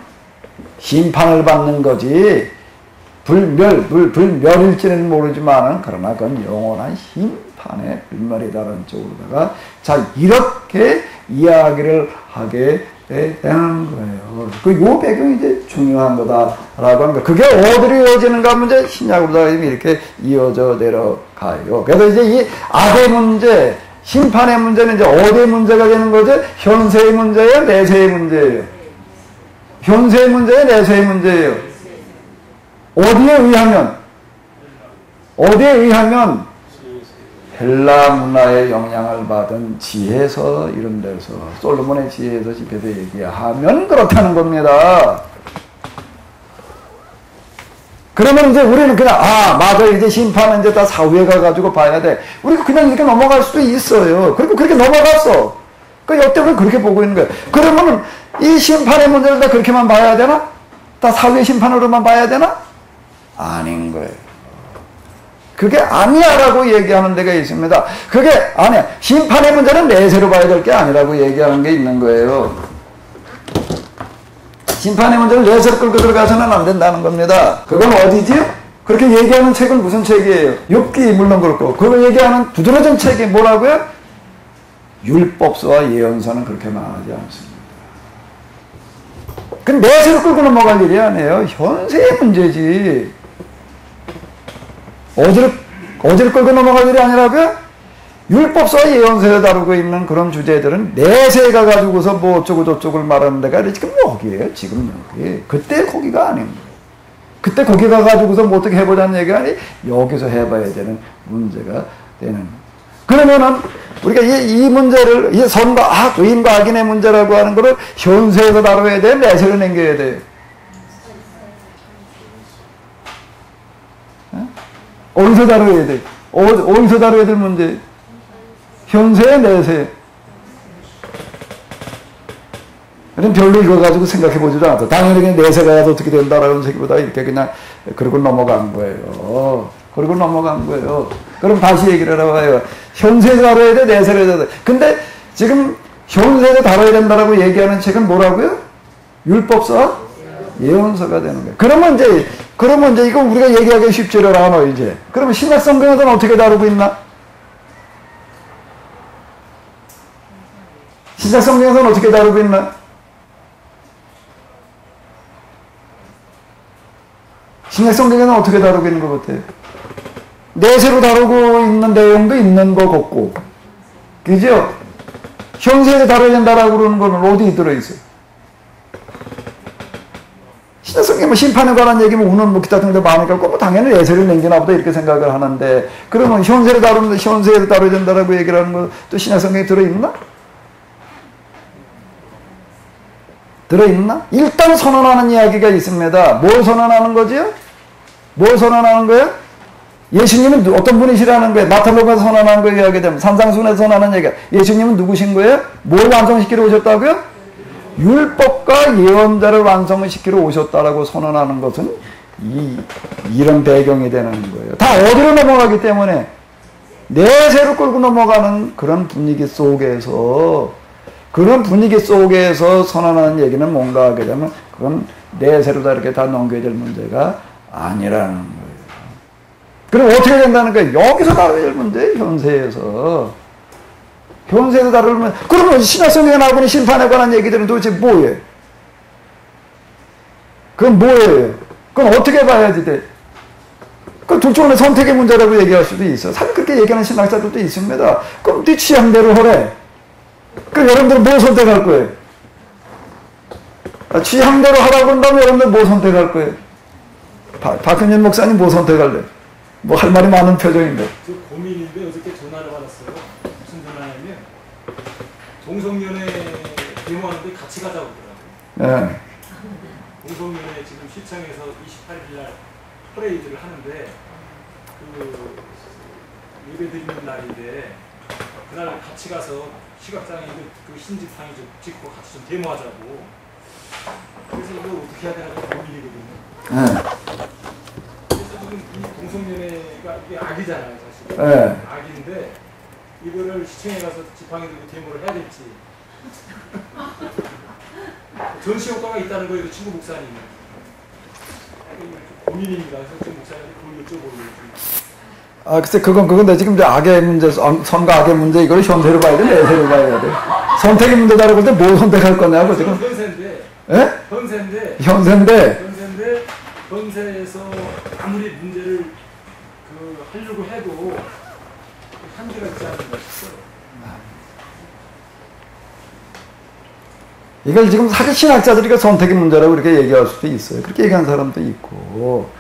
심판을 받는 거지. 불멸일지는 모르지만, 그러나 그건 영원한 심판 심판의 일말이다라는 쪽으로다가 자 이렇게 이야기를 하게 되는 거예요. 요 배경이 이제 중요한 거다라고 하는 거. 그게 어디로 이어지는가 하면 이제 신약으로다가 이렇게 이어져 내려가요. 그래서 이제 이 악의 문제, 심판의 문제는 이제 어디의 문제가 되는 거죠? 현세의 문제예요? 내세의 문제예요? 현세의 문제예요? 내세의 문제예요? 어디에 의하면? 어디에 의하면? 헬라 문화의 영향을 받은 지혜서 이런 데서 솔로몬의 지혜서 집에서 얘기하면 그렇다는 겁니다. 그러면 이제 우리는 그냥 맞아 이제 심판은 이제 다 사후에 가가지고 봐야 돼. 우리가 그냥 이렇게 넘어갈 수도 있어요. 그리고 그렇게 넘어갔어. 그 역대로 그렇게 보고 있는 거예요. 그러면 이 심판의 문제를 다 그렇게만 봐야 되나? 다 사후의 심판으로만 봐야 되나? 아닌 거예요. 그게 아니야라고 얘기하는 데가 있습니다. 그게 아니야. 심판의 문제는 내세로 봐야 될 게 아니라고 얘기하는 게 있는 거예요. 심판의 문제를 내세로 끌고 들어가서는 안 된다는 겁니다. 그건 어디지요? 그렇게 얘기하는 책은 무슨 책이에요? 욥기 물론 그렇고 그걸 얘기하는 두드러진 책이 뭐라고요? 율법서와 예언서는 그렇게 말하지 않습니다. 그건 내세로 끌고 넘어갈 일이 아니에요. 현세의 문제지. 어디를 끌고 넘어갈 일이 아니라고요? 율법서와 예언서에 다루고 있는 그런 주제들은 내세에 가가지고서 뭐 어쩌고 저쩌고를 말하는 데가 지금 여기에요. 지금 여기. 그때 거기가 아닙니다. 그때 거기 가가지고서 뭐 어떻게 해보자는 얘기가 아니 여기서 해봐야 되는 문제가 되는. 그러면은 우리가 이 문제를 이 선과 악, 의인과 악인의 문제라고 하는 거를 현세에서 다뤄야 돼? 내세로 남겨야 돼요? 어디서 다뤄야 돼? 어디서 다뤄야 될 문제? 현세, 내세. 그럼 별로 이거 가지고 생각해 보지도 않았어. 당연히 그냥 내세 가야 어떻게 된다라는 생각보다 이렇게 그냥 그러고 넘어간 거예요. 그러고 넘어간 거예요. 그럼 다시 얘기를 해봐요. 현세에서 다뤄야 돼? 내세를 해야 돼? 근데 지금 현세에서 다뤄야 된다라고 얘기하는 책은 뭐라고요? 율법서? 예언서가 되는 거예요. 그러면 이제 이거 우리가 얘기하기 쉽지를 않아, 이제. 그러면 신약 성경에서는 어떻게 다루고 있나? 신약 성경에서는 어떻게 다루고 있나? 신약 성경에서는 어떻게 다루고 있는 것 같아요? 내세로 다루고 있는 내용도 있는 것 같고. 그죠? 현세에 다뤄야 된다라고 그러는 거는 어디 들어있어요? 신약성경에 뭐 심판에 관한 얘기면 우는 뭐 기타 등등 많으니까 뭐 당연히 내세를 남기나 보다 이렇게 생각을 하는데 그러면 현세를 다루는데 현세를 다뤄야 된다라고 얘기를 하는 것도 신약성경에 들어있나? 들어있나? 일단 선언하는 이야기가 있습니다. 뭘 선언하는 거지요? 뭘 선언하는 거예요? 예수님은 어떤 분이시라는 거예요? 마태복음에서 선언하는 거 이야기 되면 산상순에서 선언하는 얘기야. 예수님은 누구신 거예요? 뭘 완성시키러 오셨다고요? 율법과 예언자를 완성시키러 오셨다라고 선언하는 것은 이런 배경이 되는 거예요. 다 어디로 넘어가기 때문에 내세로 끌고 넘어가는 그런 분위기 속에서 선언하는 얘기는 뭔가 하게 되면 그건 내세로 다 이렇게 다 넘겨야 될 문제가 아니라는 거예요. 그럼 어떻게 된다는 거예요? 여기서 다뤄야 될 문제예요. 현세에서 다루면 그러면 신약성경에 나오는 심판에 관한 얘기들은 도대체 뭐예요? 그건 뭐예요? 그건 어떻게 봐야지 돼? 그 둘 중 하나 선택의 문제라고 얘기할 수도 있어. 사실 그렇게 얘기하는 신학자들도 있습니다. 그럼 네 취향대로 하래. 그럼 여러분들은 뭐 선택할 거예요? 취향대로 하라고 한다면 여러분들 뭐 선택할 거예요? 박현진 목사님 뭐 선택할래? 뭐 할 말이 많은 표정인데. 저 고민인데 어저께 전화를 받았어요. 무슨 전화냐면 동성연애 데모하는데 같이 가자고 그러더라고요. 네. 동성연애 지금 시청에서 28일 날 퍼레이드를 하는데 그 예배 드리는 날인데 그날 같이 가서 시각장애 그 신집상이 좀 짓고 같이 좀 데모하자고. 그래서 이거 어떻게 해야 되나 고민이거든요. 네. 그래서 지금 이 동성연애가 이게 악이잖아요, 사실. 네. 악인데 이거를 시청에 가서 지팡이 들고 데모를 해야 될지. 전시 효과가 있다는 거예요, 친구 목사님. 고민입니다. 그래서 좀 목사님한테 그걸 여쭤보려고. 글쎄, 그건 지금 이제 악의 문제, 선과 악의 문제, 이걸 현세로 봐야 돼, 내세로 봐야 돼. 선택의 문제다라고 할 때 뭘 선택할 거냐고, 지금. 현세인데. 예? 현세인데. 현세에서 아무리 문제를 하려고 해도 한계가 있지 않는가 싶어요. 이걸 지금 사실 신학자들이 선택의 문제라고 이렇게 얘기할 수도 있어요. 그렇게 얘기하는 사람도 있고.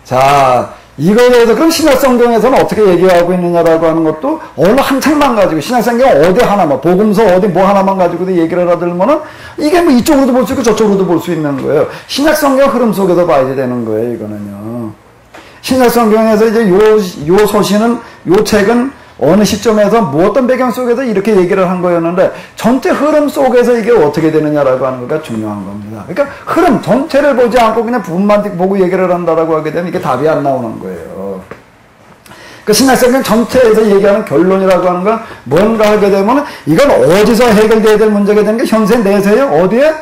자, 이거에 대해서 그럼 신약성경에서는 어떻게 얘기하고 있느냐라고 하는 것도 어느 한창만 가지고 신약성경 어디 하나만 복음서 어디 뭐 하나만 가지고도 얘기를 하다 들면은 이게 뭐 이쪽으로도 볼 수 있고 저쪽으로도 볼 수 있는 거예요. 신약성경 흐름 속에서 봐야 되는 거예요. 이거는요. 신약성경에서 이제 요 소신은 요 책은 어느 시점에서 뭐 어떤 배경 속에서 이렇게 얘기를 한 거였는데 전체 흐름 속에서 이게 어떻게 되느냐라고 하는 거가 중요한 겁니다. 그러니까 흐름 전체를 보지 않고 그냥 부분만 보고 얘기를 한다라고 하게 되면 이게 답이 안 나오는 거예요. 그 신약성경 전체에서 얘기하는 결론이라고 하는 건 뭔가 하게 되면 이건 어디서 해결돼야 될 문제가 되는 게 현세 내세요? 어디에?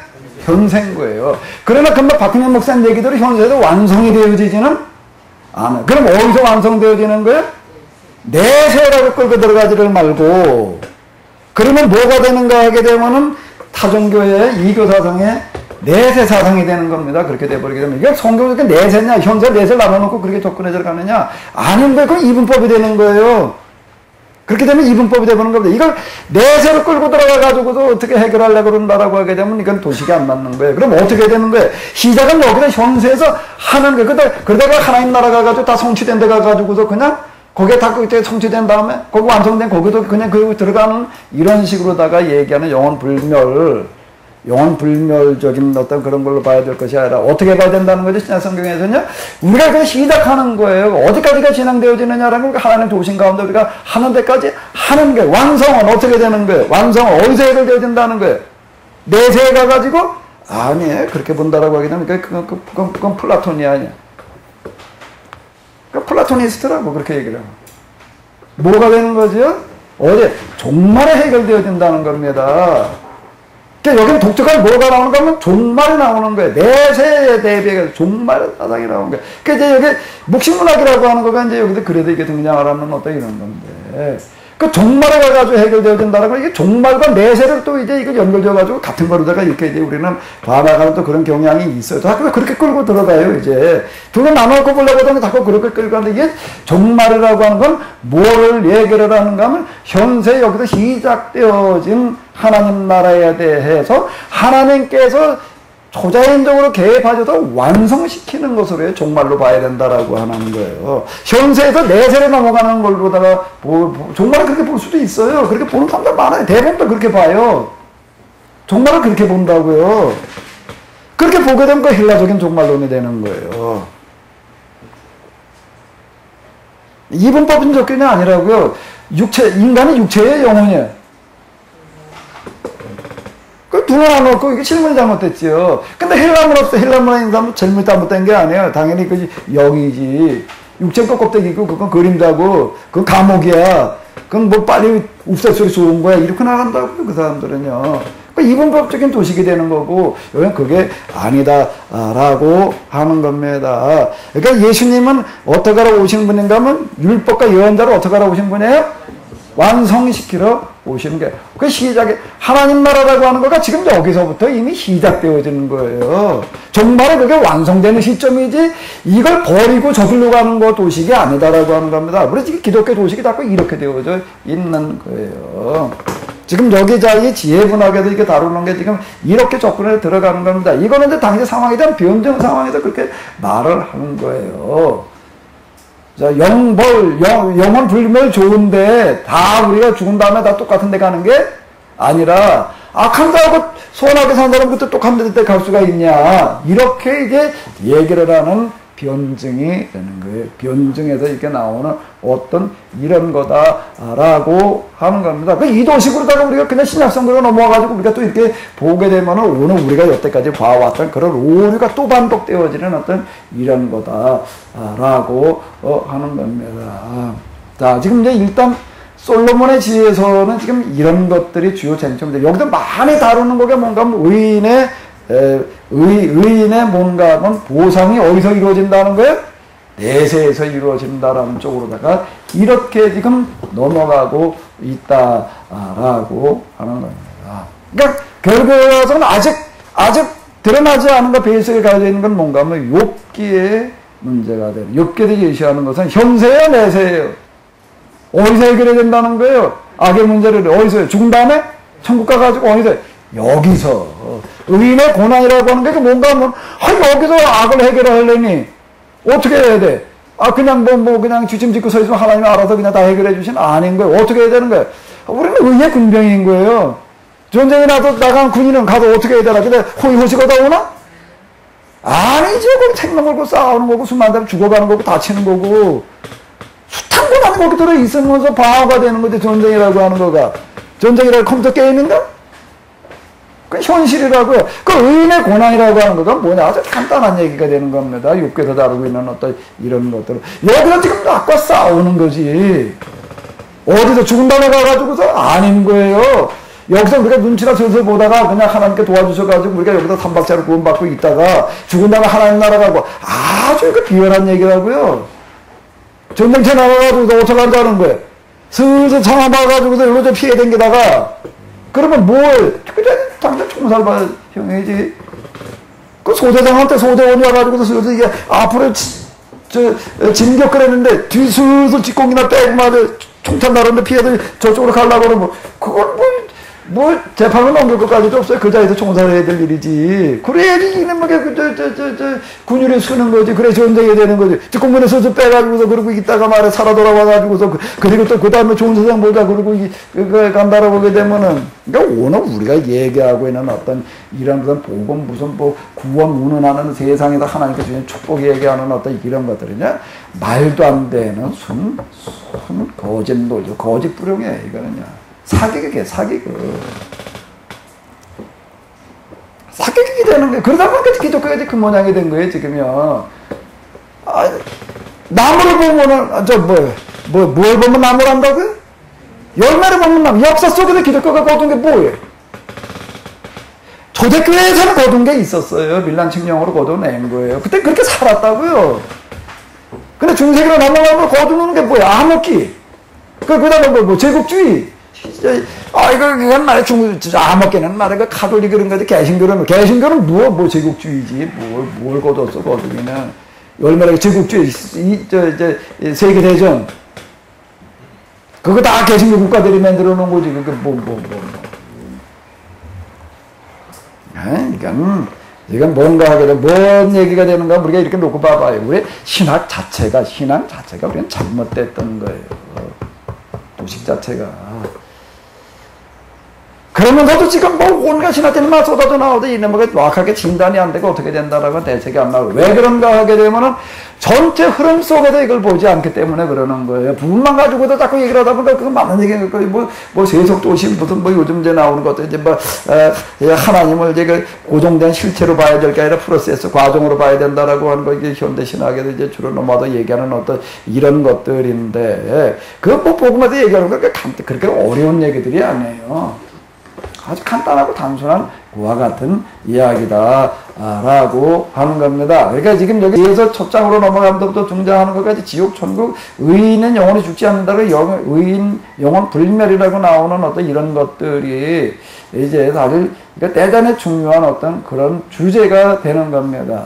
현세인 거예요. 그러나 금방 박근혜 목사님 얘기대로 현세도 완성이 되어지지는 않아요. 그럼 어디서 완성되어지는 거예요? 내세라고 끌고 들어가지를 말고 그러면 뭐가 되는가 하게 되면은 타종교의 이교 사상의 내세 사상이 되는 겁니다. 그렇게 돼버리게 되면 이게 성경적인 내세냐 현세 내세를 나눠놓고 그렇게 접근해서 가느냐 아닌데 그건 이분법이 되는 거예요. 그렇게 되면 이분법이 되는 겁니다. 이걸 내세로 끌고 들어가가지고도 어떻게 해결하려고 그런다라고 하게 되면 이건 도식이 안 맞는 거예요. 그럼 어떻게 되는 거예요? 시작은 여기서 현세에서 하는 거예요. 그러다가 하나님 나라 가가지고 다 성취된 데 가가지고서 그냥 거기에 다 그때 성취된 다음에 거기 완성된 거기도 그냥 그 들어가는 이런 식으로다가 얘기하는 영혼 불멸적인 어떤 그런 걸로 봐야 될 것이 아니라 어떻게 봐야 된다는 거죠. 신약 성경에서는요. 우리가 그 시작하는 거예요. 어디까지가 진행되어지느냐라는 거 하나님 도신 가운데 우리가 하는 데까지 하는 거예요. 완성은 어떻게 되는 거예요? 완성은 어디서 해결되어진다는 거예요? 내세에 가가지고 아니에요. 그렇게 본다라고 하게 되면 그건 플라톤이 아니야. 그 플라토니스트라고 그렇게 얘기를 하고 뭐가 되는 거죠? 어제 종말에 해결되어진다는 겁니다. 그러니까 여기는 독특하게 뭐가 나오는가 하면 종말이 나오는 거예요. 내세에 대비해서 종말의 사상이 나오는 거예요. 그러니까 이제 여기 묵신문학이라고 하는 거가 이제 여기서 그래도 이게 등장을 하는 어떤 이런 건데 그 종말에 가가지고 해결되어진다는 건 이게 종말과 내세를 또 이제 이거 연결되어가지고 같은 거로다가 이렇게 이제 우리는 봐나가는 또 그런 경향이 있어요. 자꾸 그렇게 끌고 들어가요, 이제. 둘을 나눠놓고 보려고 하면 자꾸 그렇게 끌고 가는데 이게 종말이라고 하는 건 뭐를 얘기를 하는가 하면 현세 여기서 시작되어진 하나님 나라에 대해서 하나님께서 초자연적으로 개입하셔서 완성시키는 것으로 해요. 종말로 봐야 된다라고 하는 거예요. 현세에서 내세로 넘어가는 걸로다가 종말을 그렇게 볼 수도 있어요. 그렇게 보는 사람들 많아요. 대부분 그렇게 봐요. 종말을 그렇게 본다고요. 그렇게 보게 되면 그 헬라적인 종말론이 되는 거예요. 이분법인 접근이 아니라고요. 인간이 육체의 영혼이에요. 그 눈을 안 놓고 이게 질문이 잘못됐지요. 근데 헬라문 없어. 헬라문인 사람은 질문이 잘못된 게 아니에요. 당연히 그 영이지. 육체 거 껍데기고 그건 그림자고 그건 감옥이야. 그건 뭐 빨리 uf사소리 좋은 거야. 이렇게 나간다고요. 그 사람들은요. 그 이분법적인 도식이 되는 거고 여기는 그게 아니다라고 하는 겁니다. 그러니까 예수님은 어떻게 하러 오신 분인가 하면 율법과 예언자를 어떻게 하러 오신 분이에요? 완성시키러 오시는 게 그 시작에 하나님 나라라고 하는 거가 지금 여기서부터 이미 시작되어지는 거예요. 정말 그게 완성되는 시점이지 이걸 버리고 저길로 가는 거 도식이 아니다라고 하는 겁니다. 우리 지금 기독교 도식이 자꾸 이렇게 되어져 있는 거예요. 지금 여기 자기 지혜분학에서 이렇게 다루는 게 지금 이렇게 접근해 들어가는 겁니다. 이거는 이제 당시 상황에 대한 변정 상황에서 그렇게 말을 하는 거예요. 자, 영혼 불멸 좋은데 다 우리가 죽은 다음에 다 똑같은 데 가는 게 아니라 악한 자하고 선하게 산 사람부터 똑같은 데 갈 수가 있냐. 이렇게 이제 얘기를 하는 변증이 되는 거예요. 변증에서 이렇게 나오는 어떤 이런 거다라고 하는 겁니다. 이 도식으로다가 우리가 그냥 신약성경으로 넘어와가지고 우리가 또 이렇게 보게 되면은 오늘 우리가 여태까지 봐왔던 그런 오류가 또 반복되어지는 어떤 이런 거다라고 하는 겁니다. 자, 지금 이제 일단 솔로몬의 지혜에서는 지금 이런 것들이 주요 쟁점인데 여기서 많이 다루는 거가 뭔가 의인의 뭔가 보상이 어디서 이루어진다는 거예요? 내세에서 이루어진다라는 쪽으로다가 이렇게 지금 넘어가고 있다라고 하는 겁니다. 그러니까 결과적으로는 아직 드러나지 않은 것 베이스에 가지고 있는 건 뭔가 하면 욥기의 문제가 되는, 욥기에서 제시하는 것은 현세예요, 내세예요? 어디서 해결해야 된다는 거예요? 악의 문제를 어디서, 죽은 다음에 천국 가가지고 어디서, 여기서 의인의 고난이라고 하는 게 뭔가 하면 여기서 악을 해결하려니 어떻게 해야 돼? 그냥 그냥 주침 짓고 서 있으면 하나님이 알아서 그냥 다 해결해 주신 아닌 거예요. 어떻게 해야 되는 거예요? 우리는 의의 군병인 거예요. 전쟁에 나간 군인은 가서 어떻게 해야 되나? 근데 호의호식하다 오나? 아니죠. 그럼 책망 걸고 싸우는 거고, 숨 안 되면 죽어가는 거고, 다치는 거고. 숱한 건 거기 들어 있으면서 방어가 되는 거지, 전쟁이라고 하는 거가. 전쟁이라고 컴퓨터 게임인가? 그 현실이라고요. 그 의인의 고난이라고 하는 거가 뭐냐? 아주 간단한 얘기가 되는 겁니다. 욥기에서 다루고 있는 어떤 이런 것들. 여기서 지금 악과 싸우는 거지. 어디서 죽은 다음에 가가지고서 아닌 거예요. 여기서 우리가 눈치나 슬슬 보다가 그냥 하나님께 도와주셔가지고 우리가 여기서 3박자로 구원받고 있다가 죽은 다음에 하나님 나라 가고 아주 그 비열한 얘기라고요. 전쟁터 나가가지고서 어떡한다는 거예요. 슬슬 상황 봐가지고서 여기서 좀 피해 댕기다가 그러면 그냥 당장 총살 형이지. 그 소대장한테 소대원이 와가지고서 슬슬 이게 앞으로 진격 그랬는데 뒤 슬슬 뒷공기나 빼고 맞아 총탄 나르는데 피해들 저쪽으로 가려고 그러면 그걸 재판을 넘길 것까지도 없어요. 그 자리에서 총살해야 될 일이지. 그래야지 이놈에게 군율이 쓰는 거지. 그래 전쟁이 되는 거지. 뒷공문에서 빼가지고서 그러고 있다가 말에 살아 돌아와가지고서 그리고 또 그 다음에 좋은 세상 보자 그러고 간다라고 보게 되면은 그러니까 오늘 우리가 얘기하고 있는 어떤 이런 복음 무슨 구원 운운하는 세상에다 하나님께 주신 축복 얘기하는 어떤 이런 것들이냐 말도 안 되는 순 거짓 노조 거짓 불용이야 이거는요. 사기극이에요, 사기극. 사기극이 되는 거예요. 그러다 보니까 기독교가 그 모양이 된 거예요, 지금요. 나무를 보면은, 뭘 보면 나무를 한다고요? 열매를 보면 나무. 역사 속에서 기독교가 거둔 게 뭐예요? 초대교회에서는 거둔 게 있었어요. 밀란칙령으로 거둬낸 거예요. 그때 그렇게 살았다고요. 근데 중세기로 넘어가면 거두는 게 뭐예요? 암흑기. 그 다음에 제국주의. 이건 말이야, 암흑기는 말이야, 카톨릭 그런 거지, 개신교는 뭐 제국주의지, 뭘 거뒀어, 거두기는. 얼마나 제국주의, 세계대전. 그거 다 개신교 국가들이 만들어 놓은 거지, 그게 이건 뭔가 하게 돼, 뭔 얘기가 되는가, 우리가 이렇게 놓고 봐봐요. 우리 신앙 자체가 우리는 잘못됐던 거예요. 도식 자체가. 그러면서도 지금 온갖 신학들만 쏟아져 나오도 이놈의 정확하게 진단이 안 되고 어떻게 된다라고 대책이 안 나오고. 왜 그런가 하게 되면은 전체 흐름 속에서 이걸 보지 않기 때문에 그러는 거예요. 부분만 가지고도 자꾸 얘기를 하다 보니까 그거 많은 얘기가 있고, 세속도시 무슨 요즘 이제 나오는 것도 이제 하나님을 이제 그 고정된 실체로 봐야 될 게 아니라 프로세스 과정으로 봐야 된다라고 하는 거 이게 현대 신학에도 이제 주로 넘어도 얘기하는 어떤 이런 것들인데, 복음에서 얘기하는 거 그렇게 어려운 얘기들이 아니에요. 아주 간단하고 단순한 그와 같은 이야기다라고 하는 겁니다. 그러니까 지금 여기에서 첫 장으로 넘어가면서부터 등장하는 것까지 지옥, 천국, 의인은 영원히 죽지 않는다고 의인, 영원 불멸이라고 나오는 어떤 이런 것들이 이제 사실 그러니까 대단히 중요한 어떤 그런 주제가 되는 겁니다.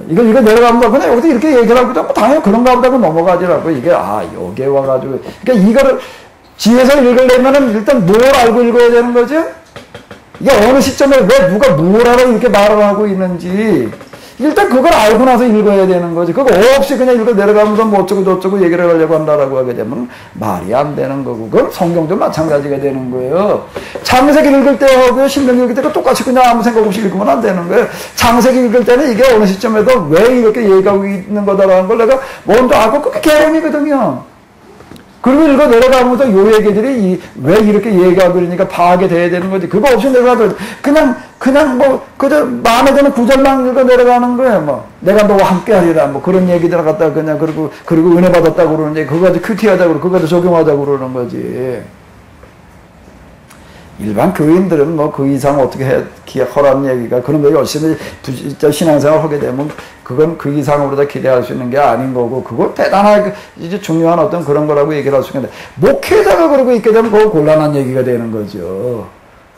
이거 내려가면 그냥 여기서 이렇게 얘기를 하고 당연히 그런가 보다 하고 넘어가지라고 이게 여기에 와가지고 그러니까 이거를 지혜서 읽으려면은 일단 뭘 알고 읽어야 되는 거죠? 이게 어느 시점에 왜 누가 뭘 알아 이렇게 말을 하고 있는지 일단 그걸 알고 나서 읽어야 되는 거지. 그거 없이 그냥 읽어 내려가면서 뭐 어쩌고 저쩌고 얘기를 하려고 한다라고 하게 되면 말이 안 되는 거고, 그건 성경도 마찬가지가 되는 거예요. 창세기 읽을 때하고 신명기 읽을 때가 똑같이 그냥 아무 생각 없이 읽으면 안 되는 거예요. 창세기 읽을 때는 이게 어느 시점에도 왜 이렇게 얘기하고 있는 거다라는 걸 내가 먼저 알고 그게 개념이거든요. 그리고 읽어 내려가면서 요 얘기들이 왜 이렇게 얘기하고 그러니까 파악이 돼야 되는 거지. 그거 없이 내려가도 그냥 그저 마음에 드는 구절만 읽어 내려가는 거예요. 내가 너와 함께 하리라 그런 얘기들 갖다가 그냥 그리고 은혜 받았다고 그러는데 그거 가지고 큐티하자고 그러고 그거 가지고 적용하자고 그러는 거지. 일반 교인들은 뭐 그 이상 어떻게 하라는 얘기가 그런 거 열심히 신앙생활 하게 되면 그건 그 이상으로 다 기대할 수 있는 게 아닌 거고 그거 대단하게 이제 중요한 어떤 그런 거라고 얘기를 할 수 있는데 목회자가 그러고 있게 되면 그거 곤란한 얘기가 되는 거죠.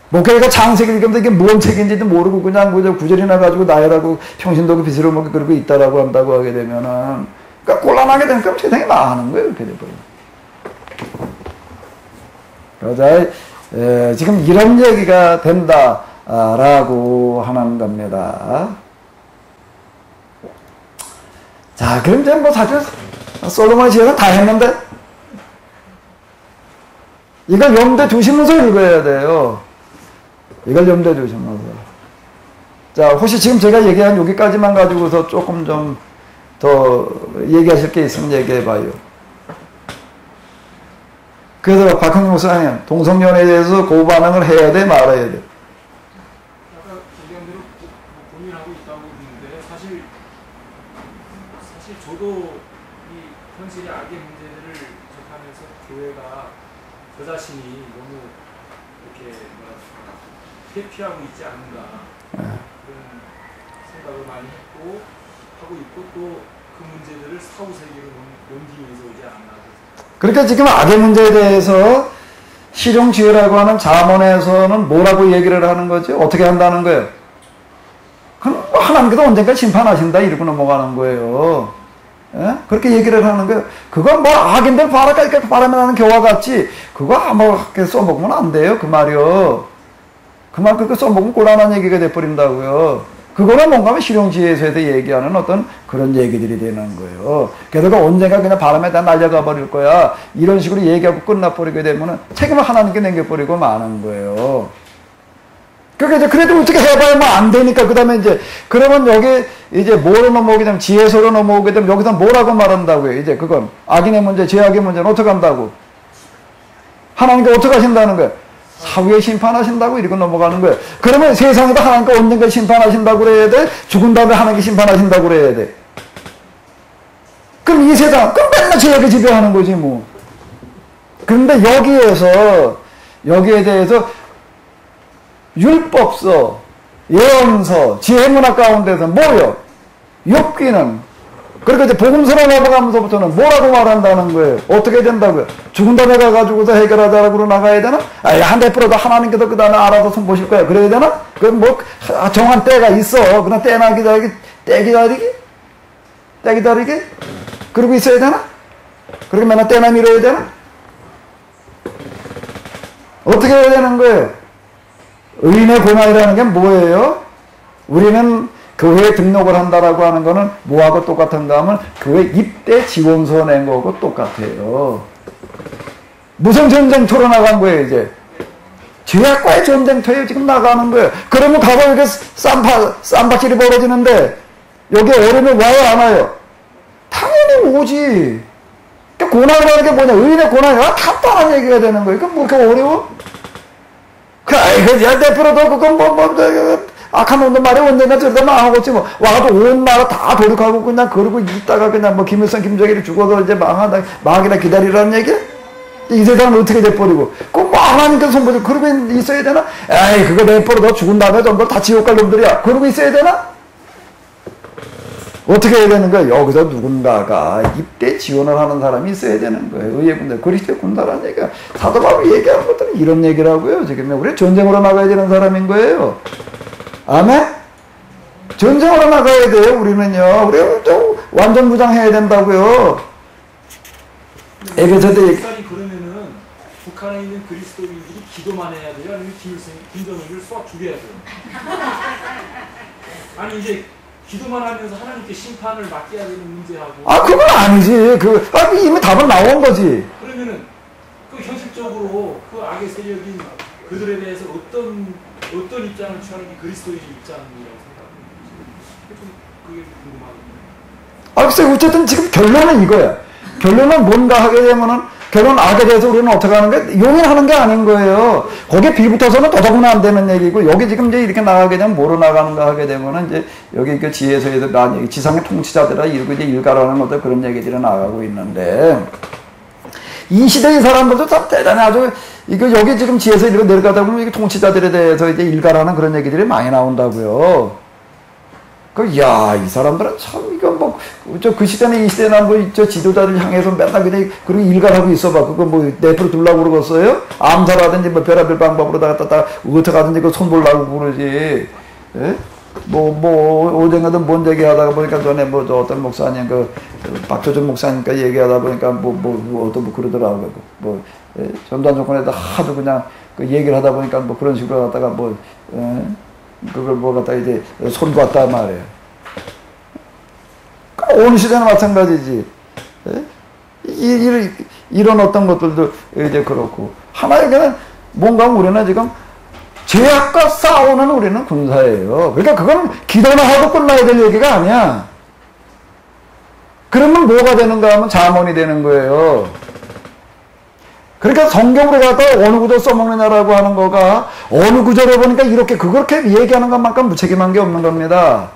목회자가 장세기 읽으면서 이게 뭔 책인지도 모르고 그냥 구절이나 가지고 나열하고 평신도구 빚으로 먹고 그러고 있다라고 한다고 하게 되면은 그러니까 곤란하게 되니까 세상이 망하는 거예요. 이렇게 돼버리면. 그러자 지금 이런 얘기가 된다라고 하는 겁니다. 자, 그럼 이제 뭐 사실 솔로몬의 지혜는 다 했는데 이걸 염두에 두시면서 읽어야 돼요. 이걸 염두에 두시면서. 자, 혹시 지금 제가 얘기한 여기까지만 가지고서 조금 좀 더 얘기하실 게 있으면 얘기해 봐요. 그래서 박형용 목사님, 동성연애에 대해서 고반응을 해야 돼, 말아야 돼? 아까 얘기한 대로 고민하고 있다고 했는데 사실 저도 이 현실의 악의 문제들을 접하면서 교회가 저 자신이 너무 이렇게 회피하고 있지 않는가 그런 생각을 많이 하고 있고 또 그 문제들을 사후세계로 넘기기 위해서 오지 않나. 그러니까 지금 악의 문제에 대해서 실용주의라고 하는 잠언에서는 뭐라고 얘기를 하는 거죠? 어떻게 한다는 거예요? 그럼 하나님께서 언젠가 심판하신다 이러고 넘어가는 거예요. 예? 그렇게 얘기를 하는 거예요. 그건 뭐 악인들 바라면 하는 교와 같지 그거 아무렇게 써먹으면 안 돼요. 그 말이요. 그 말 그렇게 써먹으면 곤란한 얘기가 돼버린다고요. 그거는 뭔가 실용주의에서 얘기하는 어떤 그런 얘기들이 되는 거예요. 게다가 언젠가 그냥 바람에다 날려가 버릴 거야. 이런 식으로 얘기하고 끝나버리게 되면은 책임을 하나님께 남겨버리고 마는 거예요. 그러니까 이제 그래도 어떻게 해봐야 뭐 안 되니까 그 다음에 이제 그러면 여기 이제 뭐로 넘어오게 되면 지혜서로 넘어오게 되면 여기서 뭐라고 말한다고요. 이제 그건 악인의 문제, 죄악의 문제는 어떻게 한다고? 하나님께 어떻게 하신다는 거예요? 사후에 심판하신다고 이러고 넘어가는 거예요. 그러면 세상에도 하나님께 언젠가 심판하신다고 그래야 돼? 죽은 다음에 하나님께 심판하신다고 그래야 돼? 그럼 이 세상, 그럼 맨날 죄악을 지배하는 거지 뭐. 그런데 여기에 대해서 율법서, 예언서, 지혜문학 가운데서 뭐요? 욥기는 그러니까 이제 복음서로 넘어가면서부터는 뭐라고 말한다는 거예요? 어떻게 된다고요? 죽은 다음에 가가지고서 해결하자고 나가야 되나? 아예 한 대 풀어도 하나님께서 그 다음에 알아서 손 보실 거야. 그래야 되나? 그럼 뭐 정한 때가 있어. 그냥 때나 기다리기, 때 기다리기? 그러고 있어야 되나? 그렇게 맨날 때나 밀어야 되나? 어떻게 해야 되는 거예요? 의인의 고난이라는 게 뭐예요? 우리는 교회에 등록을 한다라고 하는 거는 뭐하고 똑같은가 하면 교회 입대 지원서 낸 거하고 똑같아요. 무슨 전쟁터로 나간 거예요, 이제? 죄악과의 전쟁터에 지금 나가는 거예요. 그러면 가서 이렇게 쌈박질이 벌어지는데, 여기 어려움이 와요, 안 와요? 당연히 오지. 그러니까 고난이라는 게 뭐냐? 의인의 고난이 간단한 얘기가 되는 거예요. 그럼 뭐 그렇게 어려워? 야, 대표로도 그건 악한 놈들 말이 언제나 저러다 망하겠지 뭐. 와가지고 온 나라 다 도륙하고 그냥 그러고 있다가 그냥 뭐 김일성, 김정일이 죽어서 이제 망하기나 기다리라는 얘기야? 이 세상은 어떻게 돼버리고. 그거 뭐 하나님께서 손보지 그러고 있어야 되나? 에이, 그거 내버려 너 죽은 다음에 전부 다 지옥 갈 놈들이야. 그러고 있어야 되나? 어떻게 해야 되는 거야? 여기서 누군가가 입대 지원을 하는 사람이 있어야 되는 거예요. 의의 군대, 그리스도의 군사라는 얘기가. 사도 바울이 얘기하는 것들은 이런 얘기라고요. 지금 우리 전쟁으로 나가야 되는 사람인 거예요. 아멘? 전쟁으로 나가야 돼요, 우리는요. 우리 완전 무장해야 된다고요. 에베소서 북한이 그러면은 북한에 있는 그리스도인들이 기도만 해야 돼요? 아니면 김정은을 쏘아 죽여야 돼요? 아니 이제 기도만 하면서 하나님께 심판을 맡겨야 되는 문제하고. 아, 그건 아니지. 이미 답은 나온 거지. 그러면은 그 현실적으로 그 악의 세력인 그들에 대해서 어떤 입장을 취하는 게 그리스도인의 입장이라고 생각합니다. 그게 궁금하거든요. 글쎄, 어쨌든 지금 결론은 이거야. 결론은 뭔가 하게 되면은, 결론 악에 대해서 우리는 어떻게 하는 게, 용인하는 게 아닌 거예요. 거기에 빌붙어서는 도덕은 안 되는 얘기고, 여기 지금 이제 이렇게 나가게 되면 뭐로 나가는가 하게 되면은, 이제, 여기 그 지혜서에서 난 얘기, 지상의 통치자들아 이러고 이제 일가라는 것도 그런 얘기들이 나가고 있는데, 이 시대의 사람들도 참 대단히 아주, 이거 여기 지금 지에서 이렇게 내려가다 보면 이게 통치자들에 대해서 이제 일가라는 그런 얘기들이 많이 나온다고요. 야, 이 사람들은 참, 이거 뭐, 그 시대는 이 시대나 저 지도자들 향해서 맨날 그냥, 그리고 일가하고 있어봐. 그거 뭐, 내프로 둘라고 그러겠어요? 암살하든지, 뭐, 별의별 방법으로 다가 어떻게 하든지 그 손보려고 그러지. 예? 어젠가도 뭔 얘기 하다가 보니까 전에 저 어떤 목사님, 박조준 목사님과 얘기하다 보니까 어떤 그러더라고요. 예? 전두환 정권에다 하도 그냥 그 얘기를 하다 보니까 그런 식으로 하다가 예? 그걸 갖다 이제 손 봤다 말이에요. 어느 시대나 마찬가지지. 예? 이런 어떤 것들도 이제 그렇고. 하나에게는 뭔가 우리는 지금 죄악과 싸우는 우리는 군사예요. 그러니까 그건 기도나 하고 끝나야 될 얘기가 아니야. 그러면 뭐가 되는가 하면 자문이 되는 거예요. 그러니까 성경으로 갖다가 어느 구절 써먹느냐라고 하는 거가 어느 구절에 보니까 이렇게 그렇게 얘기하는 것만큼 무책임한 게 없는 겁니다.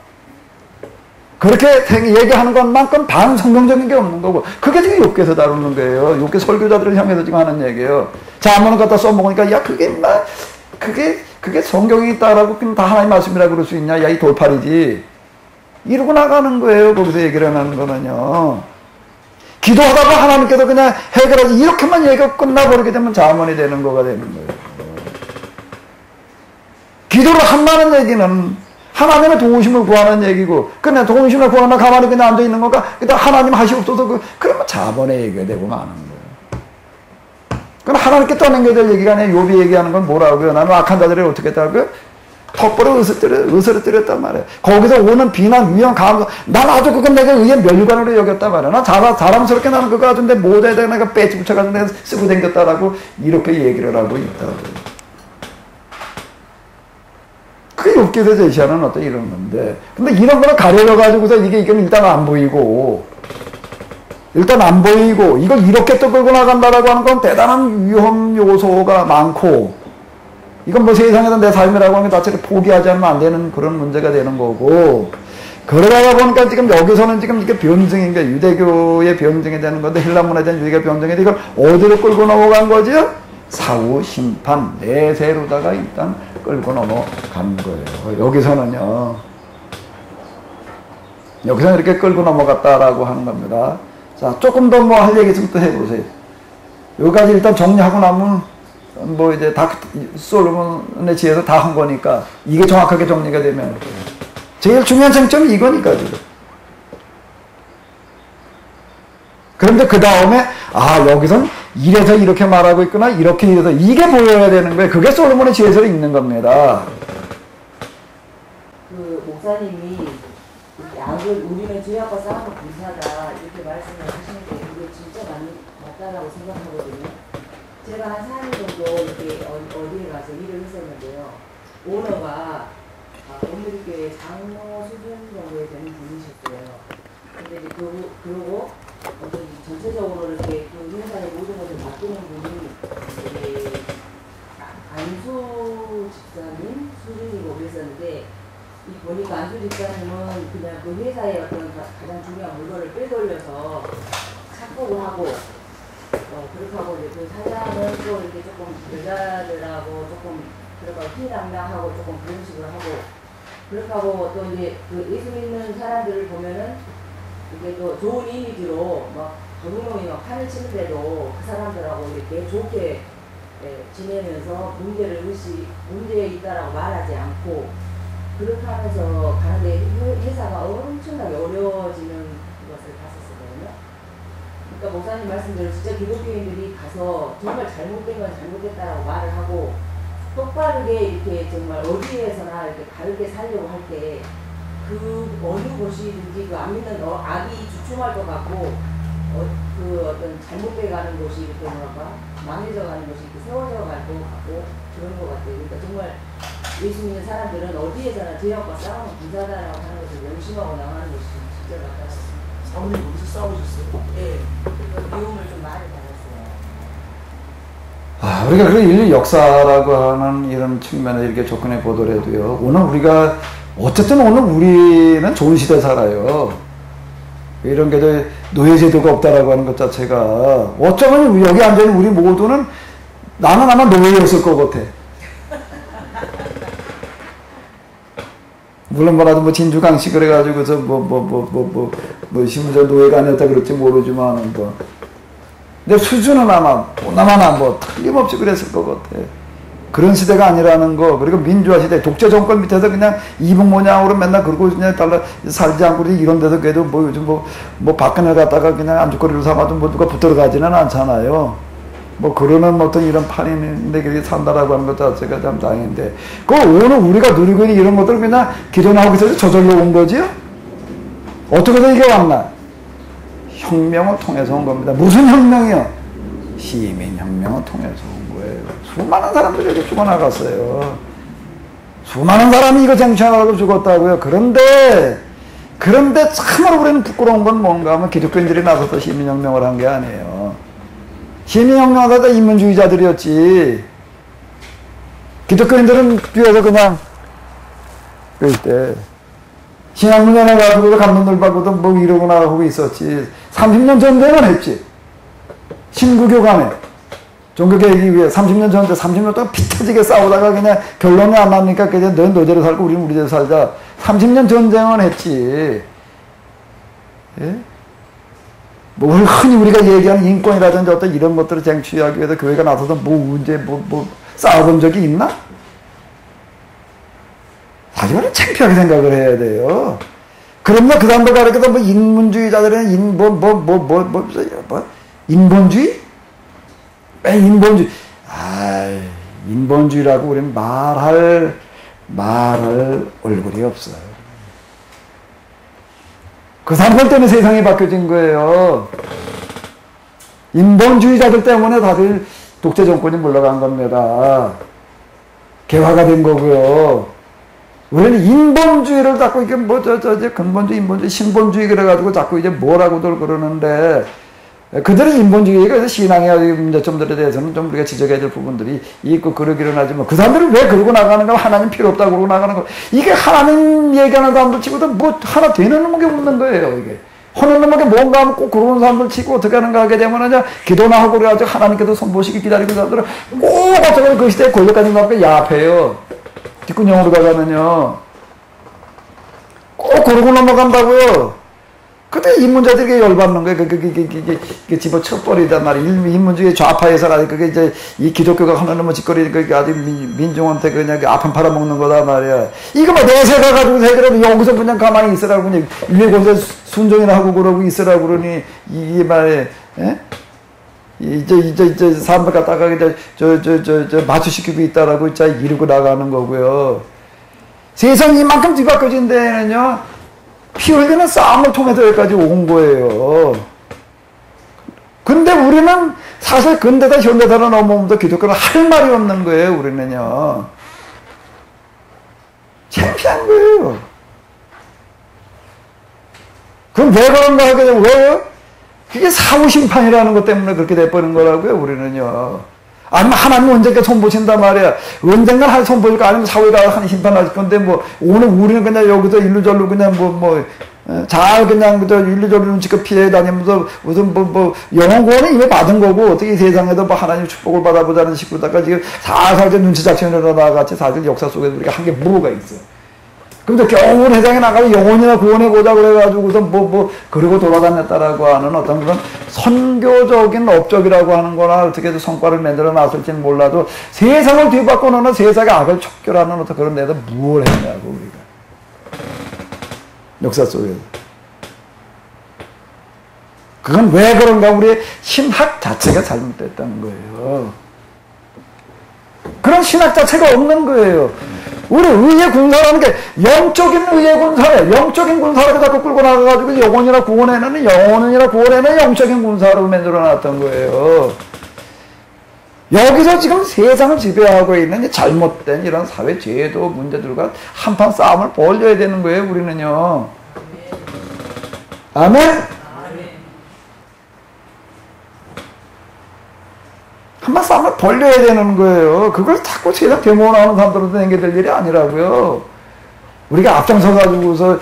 그렇게 얘기하는 것만큼 반성경적인 게 없는 거고 그게 지금 욥기에서 다루는 거예요. 욥기 설교자들을 향해서 지금 하는 얘기예요. 자문을 갖다 써먹으니까 야 그게 성경에 있다라고 그냥 다 하나님 말씀이라고 그럴 수 있냐? 야 이 돌팔이지. 이러고 나가는 거예요. 거기서 얘기를 하는 거는요. 기도하다가 하나님께서 그냥 해결하지 이렇게만 얘기가 끝나버리게 되면 자문이 되는 거가 되는 거예요. 기도를 한다는 얘기는 하나님의 도우심을 구하는 얘기고 그냥 도우심을 구하나 가만히 그냥 앉아있는 건가? 그냥 하나님 하시옵소서 그러면 자문의 얘기가 되고 마는 거예요. 그건 하나님께 떠넘겨야 될 얘기가 아니에요. 욥이 얘기하는 건 뭐라고요? 나는 악한 자들이 어떻게 했다고요? 턱벌을 으스러뜨렸단 말이에요. 거기서 오는 비난, 위험, 감정, 난 아주 그건 내가 의의 멸관으로 여겼단 말이야. 나 자랑스럽게 나는 그거 아주 내 모자에다 내가 배지 붙여가지고 내가 쓰고 댕겼다라고 이렇게 얘기를 하고 있다고요. 그게 욥기에서 제시하는 어떤 이런 건데. 근데 이런 거는 가려져가지고서 이건 일단 안 보이고, 이걸 이렇게 또 끌고 나간다라고 하는 건 대단한 위험 요소가 많고, 이건 뭐 세상에서 내 삶이라고 하는 게 자체를 포기하지 않으면 안 되는 그런 문제가 되는 거고, 그러다가 보니까 지금 여기서는 지금 이게 변증인 게 유대교의 변증이 되는 건데, 헬라문에 대한 유대교 변증인데, 이걸 어디로 끌고 넘어간 거죠? 사후, 심판, 내세로다가 일단 끌고 넘어간 거예요. 여기서는 이렇게 끌고 넘어갔다라고 하는 겁니다. 자, 조금 더 뭐 할 얘기 있으면 또 해보세요. 여기까지 일단 정리하고 나면 이제 다 솔로몬의 지혜에서 다 한 거니까 이게 정확하게 정리가 되면 제일 중요한 쟁점이 이거니까 지금. 그런데 그 다음에 여기선 이래서 이렇게 말하고 있구나 이렇게 이래서 이게 보여야 되는 거예요. 그게 솔로몬의 지혜에서 있는 겁니다. 그 목사님이 우리는 죄악과 싸움은 군사다 이렇게 말씀을 하시는데 그게 진짜 맞다라고 생각하거든요. 제가 한 4년 정도 이렇게 어디에 가서 일을 했었는데요. 오너가 오늘교회 장로 수준 정도에 되는 분이셨어요. 근데 이제 그러고 전체적으로 이렇게 그 회사의 모든 것을 바꾸는 분이 되게 안수 집사님 수준이고 그랬었는데 보니까 안수 집사님은 그냥 그 회사의 어떤 가장 중요한 물건을 빼돌려서 착복을 하고 그렇게 하고 이제 그 사장은 또 이렇게 조금 여자들하고 조금 그러니까 희랑랑하고 조금 그런 식으로 하고 그렇게 하고 또 이제 그 예수 믿는 사람들을 보면은 이게 또 좋은 이미지로 막 도둑놈이 막 판을 치는데도 그 사람들하고 이렇게 좋게 지내면서 문제에 있다라고 말하지 않고 그렇게 하면서 가는데 회사가 엄청나게 어려워지는 것을 봤었거든요. 그러니까 목사님 말씀대로 진짜 기독교인들이 가서 정말 잘못된 건 잘못됐다라고 말을 하고 똑바르게 이렇게 정말 어디에서나 이렇게 바르게 살려고 할 때 그 어느 곳이든지 그 안 믿는 악이 주춤할 것 같고 그 어떤 잘못돼 가는 곳이 이렇게 망해져 가는 곳이 이렇게 세워져 갈 것 같고 그런 것 같아요. 그러니까 정말 예수 믿는 사람들은 어디에서나 죄악과 싸우는 군사다라고 하는 것을 명심하고 나가는 것이 진짜 맞다고. 사모님 거기서 싸우셨어요? 네. 그 미움을 좀 많이 받았어요. 우리가 그 인류 역사라고 하는 이런 측면에 이렇게 접근해 보더라도요. 오늘 우리는 좋은 시대 살아요. 이런 게 노예제도가 없다라고 하는 것 자체가 어쩌면 여기 앉아있는 우리 모두는 나는 아마 노예였을 것 같아. 물론 뭐라도 뭐 진주강식을 해가지고서 심지어 노예가 아니었다 그럴지 모르지만 근데 수준은 아마 나만 뭐 틀림없이 그랬을 것 같아. 그런 시대가 아니라는 거. 그리고 민주화 시대, 독재 정권 밑에서 그냥 이북 모양으로 맨날 그러고 그냥 달라 살지 않고 이런 데서 그래도 뭐 요즘 뭐 박근혜 갖다가 그냥 안주거리로 삼아도 뭐 누가 붙들어 가지는 않잖아요. 뭐 그러는 어떤 이런 판인데 그렇게 산다라고 하는 것 자체가 참 다행인데. 그 오늘 우리가 누리고 있는 이런 것들은 그냥 기존하고 있어서 저절로 온 거지요? 어떻게 해서 이게 왔나? 혁명을 통해서 온 겁니다. 무슨 혁명이요? 시민혁명을 통해서 온 거예요. 수많은 사람들이 이렇게 죽어나갔어요. 수많은 사람이 이거 쟁취하려고 죽었다고요. 그런데 참으로 우리는 부끄러운 건 뭔가 하면 기독교인들이 나서서 시민혁명을 한 게 아니에요. 시민혁명을 하다 인문주의자들이었지. 기독교인들은 뒤에서 그냥 그때 신학문연에 가지고 감동들 받고도 뭐 이러거나 하고 있었지. 30년 전대는 했지. 신구교간에 종교개혁이 위해 30년 전에 30년 동안 피 터지게 싸우다가 그냥 결론이 안 나니까 그냥 넌 너대로 살고 우리는 우리대로 살자. 30년 전쟁은 했지. 예? 뭐 흔히 우리가 얘기하는 인권이라든지 어떤 이런 것들을 쟁취하기 위해서 교회가 나서서 뭐 언제 뭐 싸워본 적이 있나? 사실은 창피하게 생각을 해야 돼요. 그러면 그 사람들 가르쳐서 뭐 인문주의자들은 인본주의? 인본주의. 인본주의라고 우리는 말할 얼굴이 없어요. 그 사람들 때문에 세상이 바뀌어진 거예요. 인본주의자들 때문에 다들 독재 정권이 물러간 겁니다. 개화가 된 거고요. 우리는 인본주의를 자꾸 이게 근본주의, 인본주의, 신본주의 그래가지고 자꾸 이제 뭐라고들 그러는데, 그들은 인본주의가 신앙의 문제점들에 대해서는 좀 우리가 지적해야 될 부분들이 있고 그러기는 하지만 그 사람들은 왜 그러고 나가는가? 하나님 필요 없다고 그러고 나가는 거. 이게 하나님 얘기하는 사람들 치고도 뭐 하나 되는 놈이 없는 거예요, 이게. 하는 놈에게 뭔가 하면 꼭 그러는 사람들 치고 어떻게 하는가 하게 되면 기도나 하고 그래가지고 하나님께서 손보시기 기다리고 사람들은 꼭 어쩌면 그 시대에 권력까지 나오니까 야합해요. 뒷구녕으로 가면요. 꼭 그러고 넘어간다고요. 그때 인문자들에게 열받는 거예요. 그게 집어쳐버리단 말이에요. 인문주의 좌파에서 그게 이제 이 기독교가 하나님은 짓거리, 그게 아주 민중한테 그냥 아픔 팔아먹는 거다 말이야. 이거 뭐 내세가 가지고 해결하면 여기서 그냥 가만히 있으라고 그냥 위에 순종이나 하고 그러고 있으라고 그러니 이게 말이에요. 예? 이제 사람들 갖다가 마취시키고 있다라고 진짜 이러고 나가는 거고요. 세상이 이만큼 뒤바꿔진 데는요. 피 흘리는 싸움을 통해서 여기까지 온 거예요. 근데 우리는 사실 근대다 현대다로 넘어오면서 기독교는 할 말이 없는 거예요. 우리는요. 창피한 거예요. 그럼 왜 그런가 하게 되면 왜요? 그게 사후심판이라는 것 때문에 그렇게 돼버린 거라고요. 우리는요. 아니면 하나님 언젠가 손보신단 말이야. 언젠가 할 손보실까? 아니면 사회가 한 심판하실 건데, 오늘 우리는 그냥 여기서 일루절로 그냥 잘 그냥 일루절로 눈치껏 피해 다니면서 무슨 영원 구원은 이미 받은 거고, 어떻게 이 세상에도 하나님 축복을 받아보자는 식으로다가 지금 살살 눈치 작전으로 나같이 사실 역사 속에 우리가 한 게 무가 있어요. 근데 겨우 회장에 나가서 영혼이나 구원해보자 그래가지고서 그러고 돌아다녔다라고 하는 어떤 그런 선교적인 업적이라고 하는 거나 어떻게 해서 성과를 만들어 놨을지는 몰라도 세상을 뒤바꿔 놓는 세상의 악을 척결하는 어떤 그런 데서 무엇을 했냐고 우리가. 역사 속에서. 그건 왜 그런가? 우리의 신학 자체가 잘못됐다는 거예요. 그런 신학 자체가 없는 거예요. 우리 의의 군사라는 게 영적인 의의 군사예요. 영적인 군사를 자꾸 끌고 나가가지고 영혼이나 구원에는 영적인 군사로 만들어 놨던 거예요. 여기서 지금 세상을 지배하고 있는 잘못된 이런 사회 제도 문제들과 한판 싸움을 벌여야 되는 거예요. 우리는요. 아멘? 한번 싸움을 벌려야 되는 거예요. 그걸 자꾸 세상 데모 나오는 사람들한테 남겨될 일이 아니라고요. 우리가 앞장서 가지고서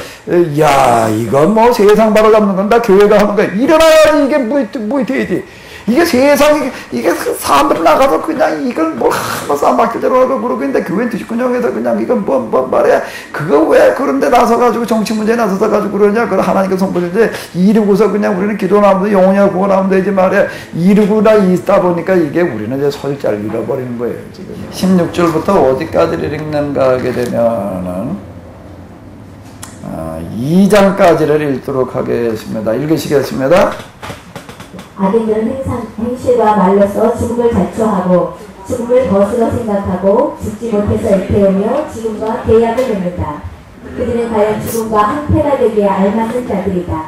야 이건 뭐 세상 바로 잡는 건 다 교회가 하는 거야. 일어나야지 이게 뭐 돼야지. 이게 세상이 이게 사람들 나가서 그냥 이걸 뭘 하고 쌈박질대로 하고 그러고 있는데 교회 뒤집근형에서 그냥 이건 뭐 말이야. 그거 왜 그런데 나서가지고 정치 문제에 나서서 가지고 그러냐. 그걸 하나님께 선포했는데 이루고서 그냥 우리는 기도나면 영혼이야 구원하면 되지 말이야. 이루고 나 있다 보니까 이게 우리는 이제 설자를 잃어버리는 거예요. 지금 16절부터 어디까지를 읽는가 하게 되면은 2장까지를 읽도록 하겠습니다. 읽으시겠습니다. 악인들은 행실과 말로써 죽음을 자초하고 죽음을 벗으로 생각하고 죽지 못해서 애태우며 죽음과 계약을 맺는다. 그들은 과연 죽음과 항패가 되기에 알맞는 자들이다.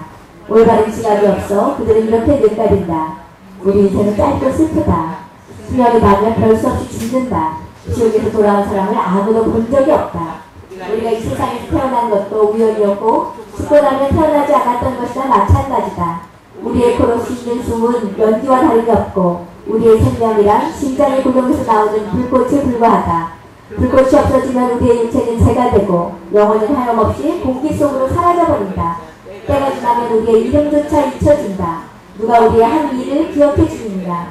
올바른 시각이 없어 그들은 이렇게 늙가린다. 우리 인생은 짧고 슬프다. 수명이 닿으면 별 수 없이 죽는다. 지옥에서 돌아온 사람을 아무도 본 적이 없다. 우리가 이 세상에서 태어난 것도 우연이었고 죽고 나면 태어나지 않았던 것이나 마찬가지다. 우리의 코로 쉬는 숨은 연기와 다름이 없고 우리의 생명이란 심장의 구멍에서 나오는 불꽃에 불과하다. 불꽃이 없어지면 우리의 육체는 재가 되고 영혼은 하염없이 공기 속으로 사라져버린다. 때가 지나면 우리의 이름조차 잊혀진다. 누가 우리의 한 일을 기억해 주는가.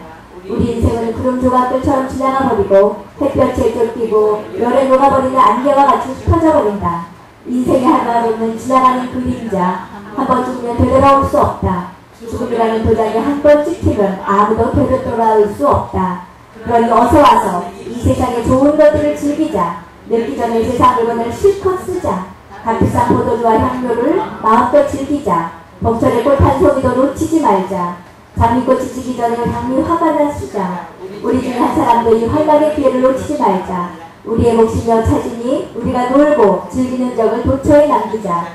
우리 인생은 구름 조각들처럼 지나가버리고 햇볕에 쫓기고 열에 녹아버리는 안개와 같이 흩어져버린다. 인생의 하루하루는 지나가는 그림자. 한 번 죽으면 되돌아올 수 없다. 죽음이라는 도장이 한 번 찍히면 아무도 되돌아 돌아올 수 없다. 그러니 어서 와서 이 세상의 좋은 것들을 즐기자. 늙기 전에 세상 물건을 실컷 쓰자. 값비싼 포도주와 향료를 마음껏 즐기자. 봄철의 꽃 한 송이도 놓치지 말자. 장미꽃이 지기 전에 장미 화관을 쓰자. 우리 중에 한 사람도 이 활락의 기회를 놓치지 말자. 우리의 몫이며 차지니 우리가 놀고 즐기는 적을 도처에 남기자.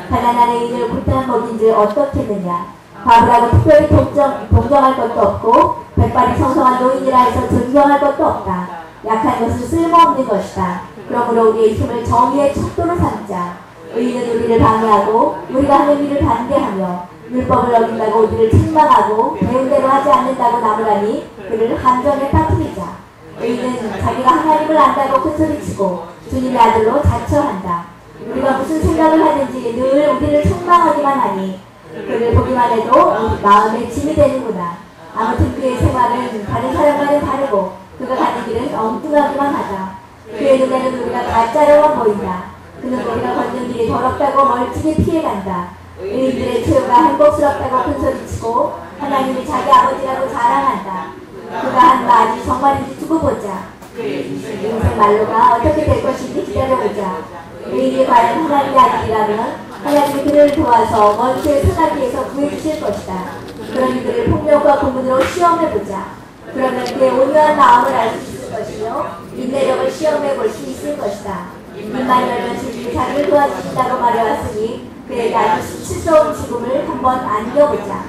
가난한 의인을 고탄 먹인지 어떻겠느냐. 바보라고 특별히 동정할 것도 없고 백발이 성성한 노인이라 해서 존경할 것도 없다. 약한 것은 쓸모없는 것이다. 그러므로 우리의 힘을 정의의 척도로 삼자. 의인은 우리를 방해하고 우리가 하는 일을 반대하며 율법을 어긴다고 우리를 책망하고 배운 대로 하지 않는다고 나무라니 그를 함정에 빠뜨리자. 의인은 자기가 하나님을 안다고 큰소리치고 주님의 아들로 자처한다. 우리가 무슨 생각을 하는지 늘 우리를 책망하기만 하니 그를 보기만 해도 마음에 짐이 되는구나. 아무튼 그의 생활은 다른 사람과는 다르고 그가 가는 길은 엉뚱하기만 하다. 그의 눈에는 우리가 가짜로만 보인다. 그는 우리가 걷는 길이 더럽다고 멀찍이 피해간다. 의인들의 최후가 행복스럽다고 큰소리치고 하나님이 자기 아버지라고 자랑한다. 그가 한 말이 정말인지 두고 보자. 인생 말로가 어떻게 될 것인지 기다려보자. 의인이 과연 하나님의 아들이라면 하나님이 그를 도와서 먼지의 소나기에서 구해주실 것이다. 그러니 그를 폭력과 고문으로 시험해보자. 그러면 그의 온유한 마음을 알 수 있을 것이며 인내력을 시험해볼 수 있을 것이다. 입만 열면 주님이 자기를 도와주신다고 말해왔으니 그에게 아주 수치스러운 죽음을 한번 안겨보자.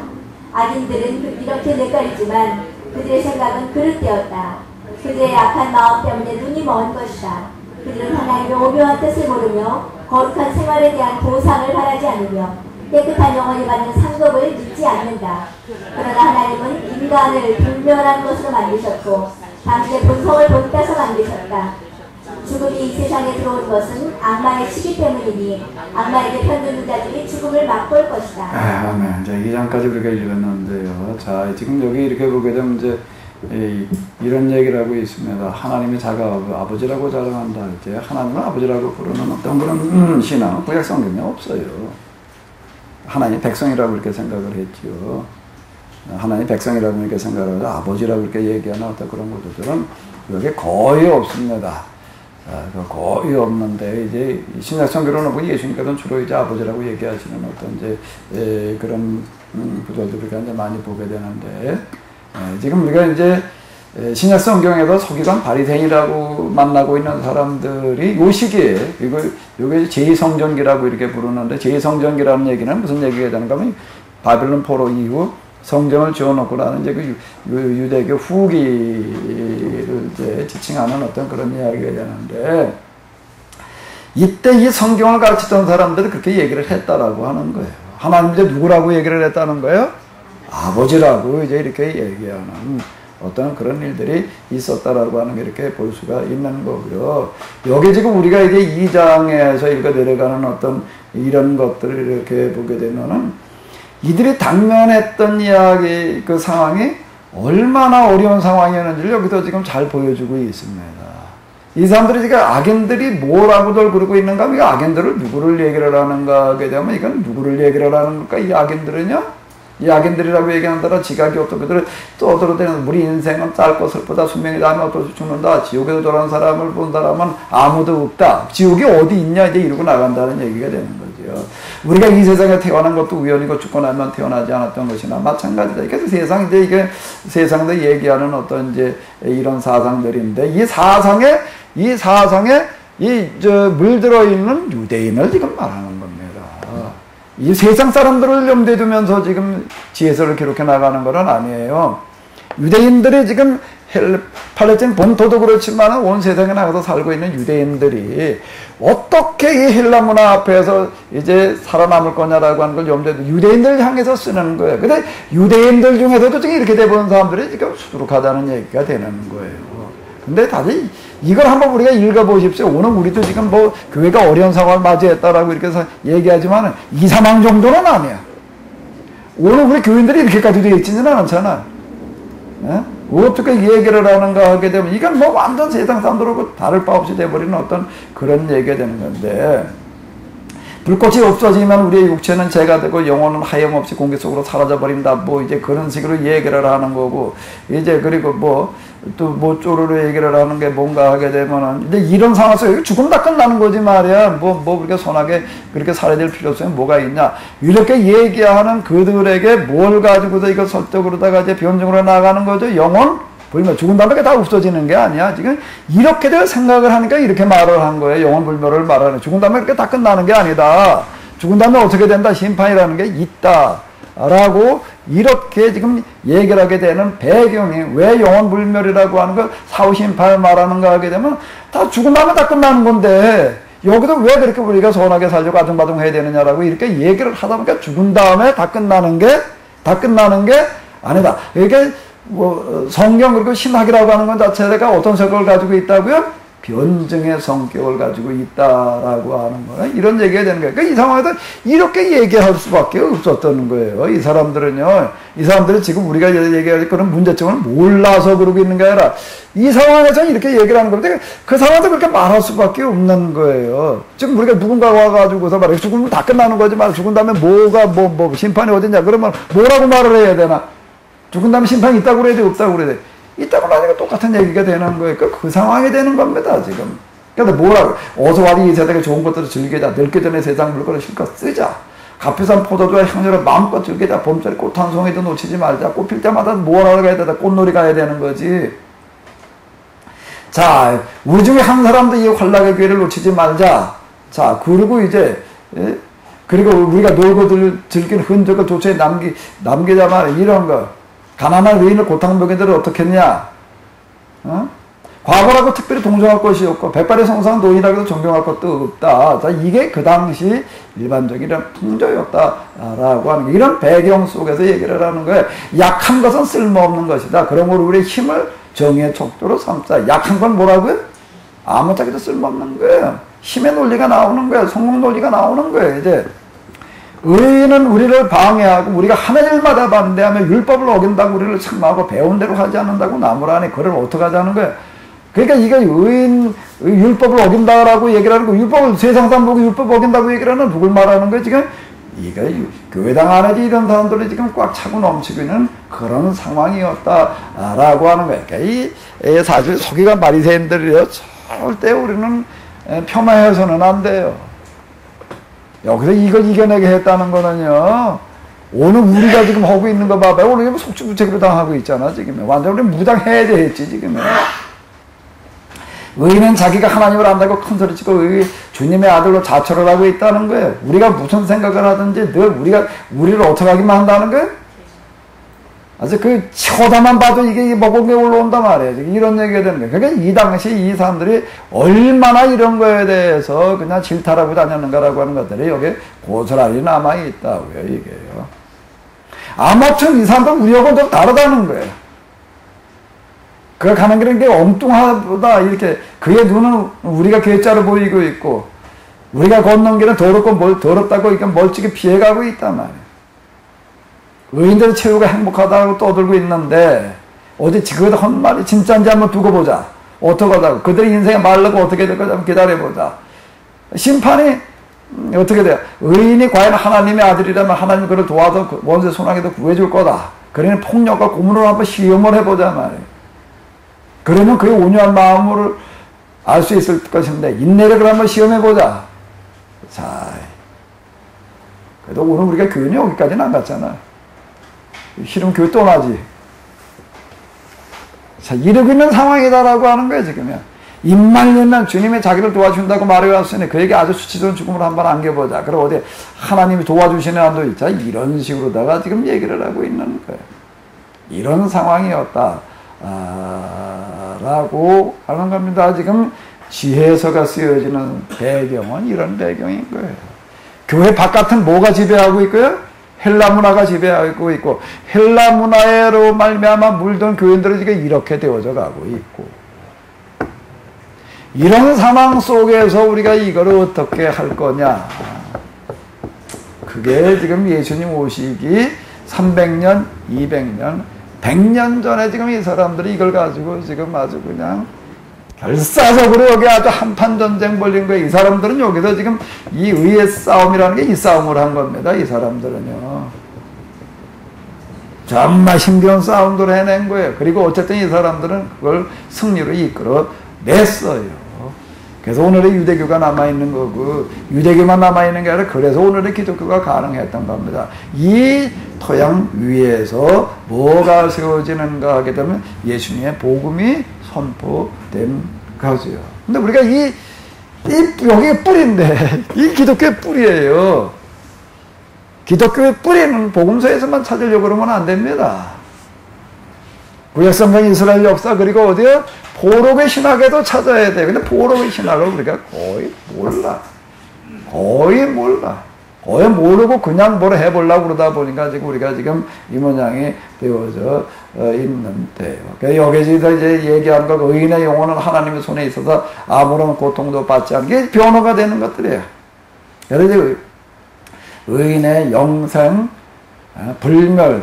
악인들은 이렇게 뇌까리지만 그들의 생각은 그릇되었다. 그들의 약한 마음 때문에 눈이 먼 것이다. 그들은 하나님의 오묘한 뜻을 모르며 거룩한 생활에 대한 보상을 바라지 않으며 깨끗한 영혼이 받는 상급을 믿지 않는다. 그러나 하나님은 인간을 불멸한 것으로 만드셨고 당신의 본성을 본따서 만드셨다. 죽음이 이 세상에 들어온 것은 악마의 시기 때문이니 악마에게 편드는 자들이 죽음을 맛볼 것이다. 아멘. 자, 2장까지 우리가 읽었는데요. 자, 지금 여기 이렇게 보게 되면 이제 이런 얘기를 하고 있습니다. 하나님이 자기 아버지라고 자랑한다. 이제 하나님을 아버지라고 부르는 어떤 그런 신앙은 구약 성경에 없어요. 하나님 백성이라고 이렇게 생각을 했지요. 하나님 백성이라고 이렇게 생각을 해서 아버지라고 이렇게 얘기하는 어떤 그런 것들은 여기 거의 없습니다. 거의 없는데 이제 신약 성경으로는 보면 예수님께서는 주로 이제 아버지라고 얘기하시는 어떤 이제 그런 구절들을 이제 많이 보게 되는데. 지금 우리가 이제 신약 성경에서 서기관 바리새인이라고 만나고 있는 사람들이 요 시기에 이게 제2성전기라고 이렇게 부르는데 제2성전기라는 얘기는 무슨 얘기가 되는가 하면 바빌론 포로 이후 성전을 지어놓고 나는 이제 그 유대교 후기를 이제 지칭하는 어떤 그런 이야기가 되는데 이때 이 성경을 가르치던 사람들이 그렇게 얘기를 했다라고 하는 거예요. 하나님 이제 누구라고 얘기를 했다는 거예요? 아버지라고 이제 이렇게 얘기하는 어떤 그런 일들이 있었다라고 하는 게 이렇게 볼 수가 있는 거고요. 여기 지금 우리가 이게 2장에서 읽어 내려가는 어떤 이런 것들을 이렇게 보게 되면은 이들이 당면했던 이야기 그 상황이 얼마나 어려운 상황이었는지를 여기서 지금 잘 보여주고 있습니다. 이 사람들이 지금 악인들이 뭐라고들 그러고 있는가 하면 이 악인들을 누구를 얘기를 하는가 하게 되면 이건 누구를 얘기를 하는 걸까? 이 악인들은요? 이 악인들이라고 얘기한다라 지각이 없고 그들은 떠들어대는 우리 인생은 짧고 슬프다 수명이 다하면 어떠시 죽는다 지옥에서 저런 사람을 본 사람은 아무도 없다 지옥이 어디 있냐 이제 이러고 나간다는 얘기가 되는 거죠. 우리가 이 세상에 태어난 것도 우연이고 죽고 나면 태어나지 않았던 것이나 마찬가지다. 그래서 세상 이제 이게 세상도 얘기하는 어떤 이제 이런 사상들인데 이 사상에 물들어 있는 유대인을 지금 말하는 겁니다. 이 세상 사람들을 염두에 두면서 지금 지혜서를 기록해 나가는 것은 아니에요. 유대인들이 지금 팔레스타인 본토도 그렇지만 온 세상에 나가서 살고 있는 유대인들이 어떻게 이 헬라 문화 앞에서 이제 살아남을 거냐라고 하는 걸 염두에 두고 유대인들을 향해서 쓰는 거예요. 근데 유대인들 중에서도 지금 이렇게 돼본 사람들이 지금 수두룩하다는 얘기가 되는 거예요. 근데 다들 이걸 한번 우리가 읽어보십시오. 오늘 우리도 지금 뭐 교회가 어려운 상황을 맞이했다라고 이렇게 얘기하지만 이 상황 정도는 아니야. 오늘 우리 교인들이 이렇게까지 되어 있지는 않잖아. 예? 어떻게 얘기를 하는가 하게 되면 이건 뭐 완전 세상 사람들하고 다를 바 없이 돼버리는 어떤 그런 얘기가 되는 건데 불꽃이 없어지면 우리의 육체는 재가 되고 영혼은 하염없이 공기 속으로 사라져버린다. 뭐 이제 그런 식으로 얘기를 하는 거고 이제 그리고 뭐 또 뭐 쪼르르 얘기를 하는 게 뭔가 하게 되면은 이제 이런 상황에서 죽음 다 끝나는 거지 말이야. 뭐 그렇게 선하게 그렇게 살아야 될 필요성이 뭐가 있냐. 이렇게 얘기하는 그들에게 뭘 가지고서 이거 설득으로다가 이제 변증으로 나가는 거죠. 영혼 불멸 죽은 다음에 다 없어지는 게 아니야. 지금 이렇게들 생각을 하니까 이렇게 말을 한 거예요. 영혼 불멸을 말하는 죽은 다음에 이렇게 다 끝나는 게 아니다. 죽은 다음에 어떻게 된다. 심판이라는 게 있다. 라고 이렇게 지금 얘기를 하게 되는 배경이 왜 영혼 불멸이라고 하는 걸 사후심판을 말하는가 하게 되면 다 죽은 다음에 다 끝나는 건데 여기도 왜 그렇게 우리가 선하게 살려고 아둥바둥 해야 되느냐라고 이렇게 얘기를 하다 보니까 죽은 다음에 다 끝나는 게 아니다. 이게 뭐 성경 그리고 신학이라고 하는 것 자체가 어떤 성격을 가지고 있다고요? 변증의 성격을 가지고 있다라고 하는 거예요. 이런 얘기가 되는 거예요. 그러니까 이 상황에서 이렇게 얘기할 수밖에 없었던 거예요. 이 사람들은요. 이 사람들이 지금 우리가 얘기할 그런 문제점을 몰라서 그러고 있는 게 아니라 이 상황에서 이렇게 얘기를 하는 건데 그 상황도 그렇게 말할 수밖에 없는 거예요. 지금 우리가 누군가가 와가지고서 말해 죽으면 다 끝나는 거지 말 죽은 다음에 뭐가 뭐 심판이 어딨냐 그러면 뭐라고 말을 해야 되나? 죽은 다음에 심판이 있다고 그래야 돼 없다고 그래야 돼? 있다고 하니까 똑같은 얘기가 되는 거예요. 그 상황이 되는 겁니다, 지금. 그런데 뭐라고? 어서 와리 이 세상에 좋은 것들을 즐기자. 늙기 전에 세상 물건을 실컷 쓰자. 값비싼 포도주와 향료를 마음껏 즐기자. 봄철에 꽃 한 송이도 놓치지 말자. 꽃 필 때마다 뭘 하러 가야 되다. 꽃놀이 가야 되는 거지. 자, 우리 중에 한 사람도 이 환락의 기회를 놓치지 말자. 자, 그리고 이제, 그리고 우리가 놀고 즐긴 흔적을 도처에 남기자 말이야. 이런 거. 가난한 의인을 고탕먹이들을 어떻게 했냐? 과거라고 특별히 동정할 것이 없고 백발의 성상 노인이라고 해서 존경할 것도 없다. 자, 이게 그 당시 일반적인 풍조였다라고 하는 이런 배경 속에서 얘기를 하는 거예요. 약한 것은 쓸모없는 것이다. 그러므로 우리의 힘을 정의의 척도로 삼자. 약한 건 뭐라고요? 아무짝에도 쓸모없는 거예요. 힘의 논리가 나오는 거예요. 성공 논리가 나오는 거예요. 이제 의인은 우리를 방해하고 우리가 하는 일마다 반대하며 율법을 어긴다고 우리를 책망하고 배운 대로 하지 않는다고 나무라니 그를 어떻게 하자는 거야. 그러니까 이게 율법을 어긴다라고 얘기를 하는 거 율법을 세상 사람 보고 율법 어긴다고 얘기를 하는 누굴 말하는 거야 지금? 이게 교회당 안에 이런 사람들이 지금 꽉 차고 넘치고 있는 그런 상황이었다라고 하는 거야. 그러니까 이 사실 속이가 바리새인들이요 절대 우리는 폄하해서는 안 돼요. 여기서 이걸 이겨내게 했다는 거는요, 오늘 우리가 지금 하고 있는 거 봐봐요. 오늘 속주무책으로 당하고 있잖아, 지금. 완전 우리 무장해제했지, 지금. 의인은 자기가 하나님을 안다고 큰 소리 치고 주님의 아들로 자처를 하고 있다는 거예요. 우리가 무슨 생각을 하든지 늘 우리를 어떻게 하기만 한다는 거예요? 아주 그 쳐다만 봐도 이게 먹은 게 올라온단 말이에요. 이런 얘기가 되는 거예요. 그러니까 이 당시 이 사람들이 얼마나 이런 거에 대해서 그냥 질타하고 다녔는가라고 하는 것들이 여기 고스란히 남아있다고요, 이게요. 아무튼 이 사람들 우리하고는 좀 다르다는 거예요. 그가 가는 길은 게 엉뚱하다 이렇게 그의 눈은 우리가 괴짜로 보이고 있고 우리가 걷는 길은 더럽고 더럽다고 이렇게 멀찍이 피해가고 있단 말이에요. 의인들의 최후가 행복하다고 떠들고 있는데 어디 그거다 헛말이 진짜인지 한번 두고 보자. 어떡하다고 그들의 인생이 말르고 어떻게 될 건지 한번 기다려보자. 심판이 어떻게 돼요? 의인이 과연 하나님의 아들이라면 하나님 그를 도와서 원수의 손아귀에도 구해줄 거다. 그러니 폭력과 고문으로 한번 시험을 해보자 말이에요. 그러면 그의 온유한 마음을 알 수 있을 것인데 인내력을 한번 시험해보자. 자, 그래도 오늘 우리가 교회는 여기까지는 안 갔잖아. 싫으면 교회 떠나지. 자, 이러고 있는 상황이다라고 하는 거예요, 지금요. 입만 열면 주님이 자기를 도와준다고 말해왔으니 그에게 아주 수치스러운 죽음을 한번 안겨보자. 그럼 어디 하나님이 도와주시는 한도 있자. 이런 식으로다가 지금 얘기를 하고 있는 거예요. 이런 상황이었다. 라고 하는 겁니다. 지금 지혜서가 쓰여지는 배경은 이런 배경인 거예요. 교회 바깥은 뭐가 지배하고 있고요? 헬라 문화가 지배하고 있고 헬라 문화로 말미암아 물든 교인들은 지금 이렇게 되어져 가고 있고 이런 상황 속에서 우리가 이걸 어떻게 할 거냐. 그게 지금 예수님 오시기 300년, 200년, 100년 전에 지금 이 사람들이 이걸 가지고 지금 아주 그냥 결사적으로 여기 아주 한판 전쟁 벌린 거예요. 이 사람들은 여기서 지금 이 의의 싸움이라는 게 이 싸움을 한 겁니다. 이 사람들은요. 정말 힘겨운 싸움들을 해낸 거예요. 그리고 어쨌든 이 사람들은 그걸 승리로 이끌어 냈어요. 그래서 오늘의 유대교가 남아있는 거고 유대교만 남아있는 게 아니라 그래서 오늘의 기독교가 가능했던 겁니다. 이 토양 위에서 뭐가 세워지는가 하게 되면 예수님의 복음이 선포된 거죠. 근데 우리가 여기가 뿌리인데 이 기독교의 뿌리예요. 기독교의 뿌리는 복음서에서만 찾으려고 그러면 안 됩니다. 구약성경 이스라엘 역사 그리고 어디요? 포로의 신학에도 찾아야 돼. 근데 포로의 신학을 우리가 거의 몰라. 거의 모르고 그냥 뭘 해보려고 그러다 보니까 지금 우리가 지금 이 모양이 되어져 있는데요. 그러니까 여기서 이제 얘기하는 거 의인의 영혼은 하나님의 손에 있어서 아무런 고통도 받지 않은 게 변호가 되는 것들이에요. 그래서 의인의 영생, 불멸,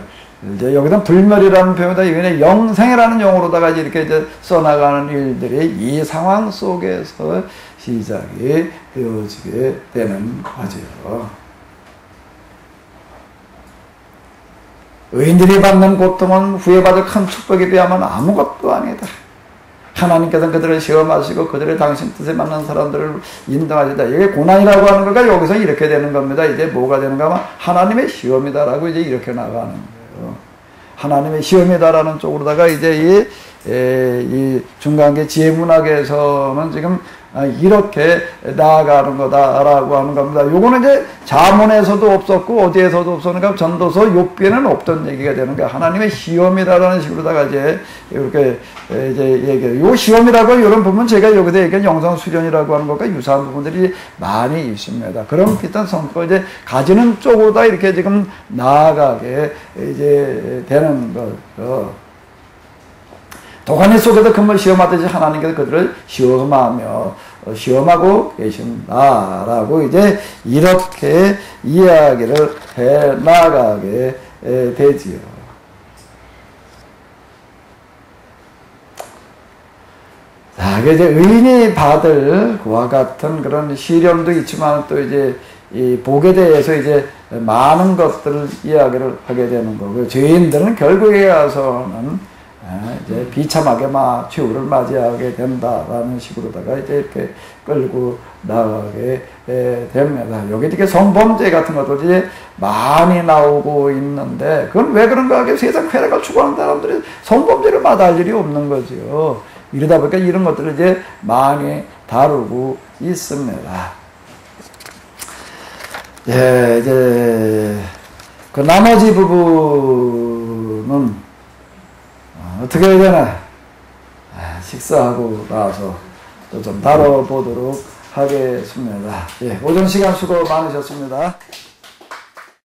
이제 여기서 불멸이라는 표현보다 의인의 영생이라는 용어로다가 이렇게 이제 써나가는 일들이 이 상황 속에서 시작이 되어지게 되는 거죠. 의인들이 받는 고통은 후에 받을 큰 축복에 비하면 아무것도 아니다. 하나님께서는 그들을 시험하시고 그들의 당신 뜻에 맞는 사람들을 인도하시다. 이게 고난이라고 하는 거가 여기서 이렇게 되는 겁니다. 이제 뭐가 되는가 하면 하나님의 시험이다라고 이제 이렇게 나가는 거예요. 하나님의 시험이다라는 쪽으로다가 이제 이 중간계 지혜문학에서는 지금 이렇게 나아가는 거다라고 하는 겁니다. 요거는 이제 자문에서도 없었고 어디에서도 없었는가 전도서 욥기에는 없던 얘기가 되는 거야. 하나님의 시험이다라는 식으로다가 이제 이렇게 이제 얘기해요. 요 시험이라고 이런 부분 제가 여기서 얘기한 영성 수련이라고 하는 것과 유사한 부분들이 많이 있습니다. 그런 비슷한 성격을 이제 가지는 쪽으로다 이렇게 지금 나아가게 이제 되는 거죠. 도가니 속에서 금을 시험하듯이 하나님께서 그들을 시험하고 계신다라고 이제 이렇게 이야기를 해 나가게 되지요. 자, 이제 의인이 받을 그와 같은 그런 시련도 있지만 또 이제 이 복에 대해서 이제 많은 것들을 이야기를 하게 되는 거고요. 죄인들은 결국에 가서는 이제 비참하게 최후를 맞이하게 된다라는 식으로다가 이제 이렇게 끌고 나가게 됩니다. 여기 이렇게 성범죄 같은 것도 이제 많이 나오고 있는데 그건 왜 그런가 하게 세상 쾌락을 추구하는 사람들이 성범죄를 마다할 일이 없는 거죠. 이러다 보니까 이런 것들을 이제 많이 다루고 있습니다. 예, 이제 그 나머지 부분은 어떻게 해야 되나? 식사하고 나서 또 좀 다뤄보도록 하겠습니다. 예, 오전 시간 수고 많으셨습니다.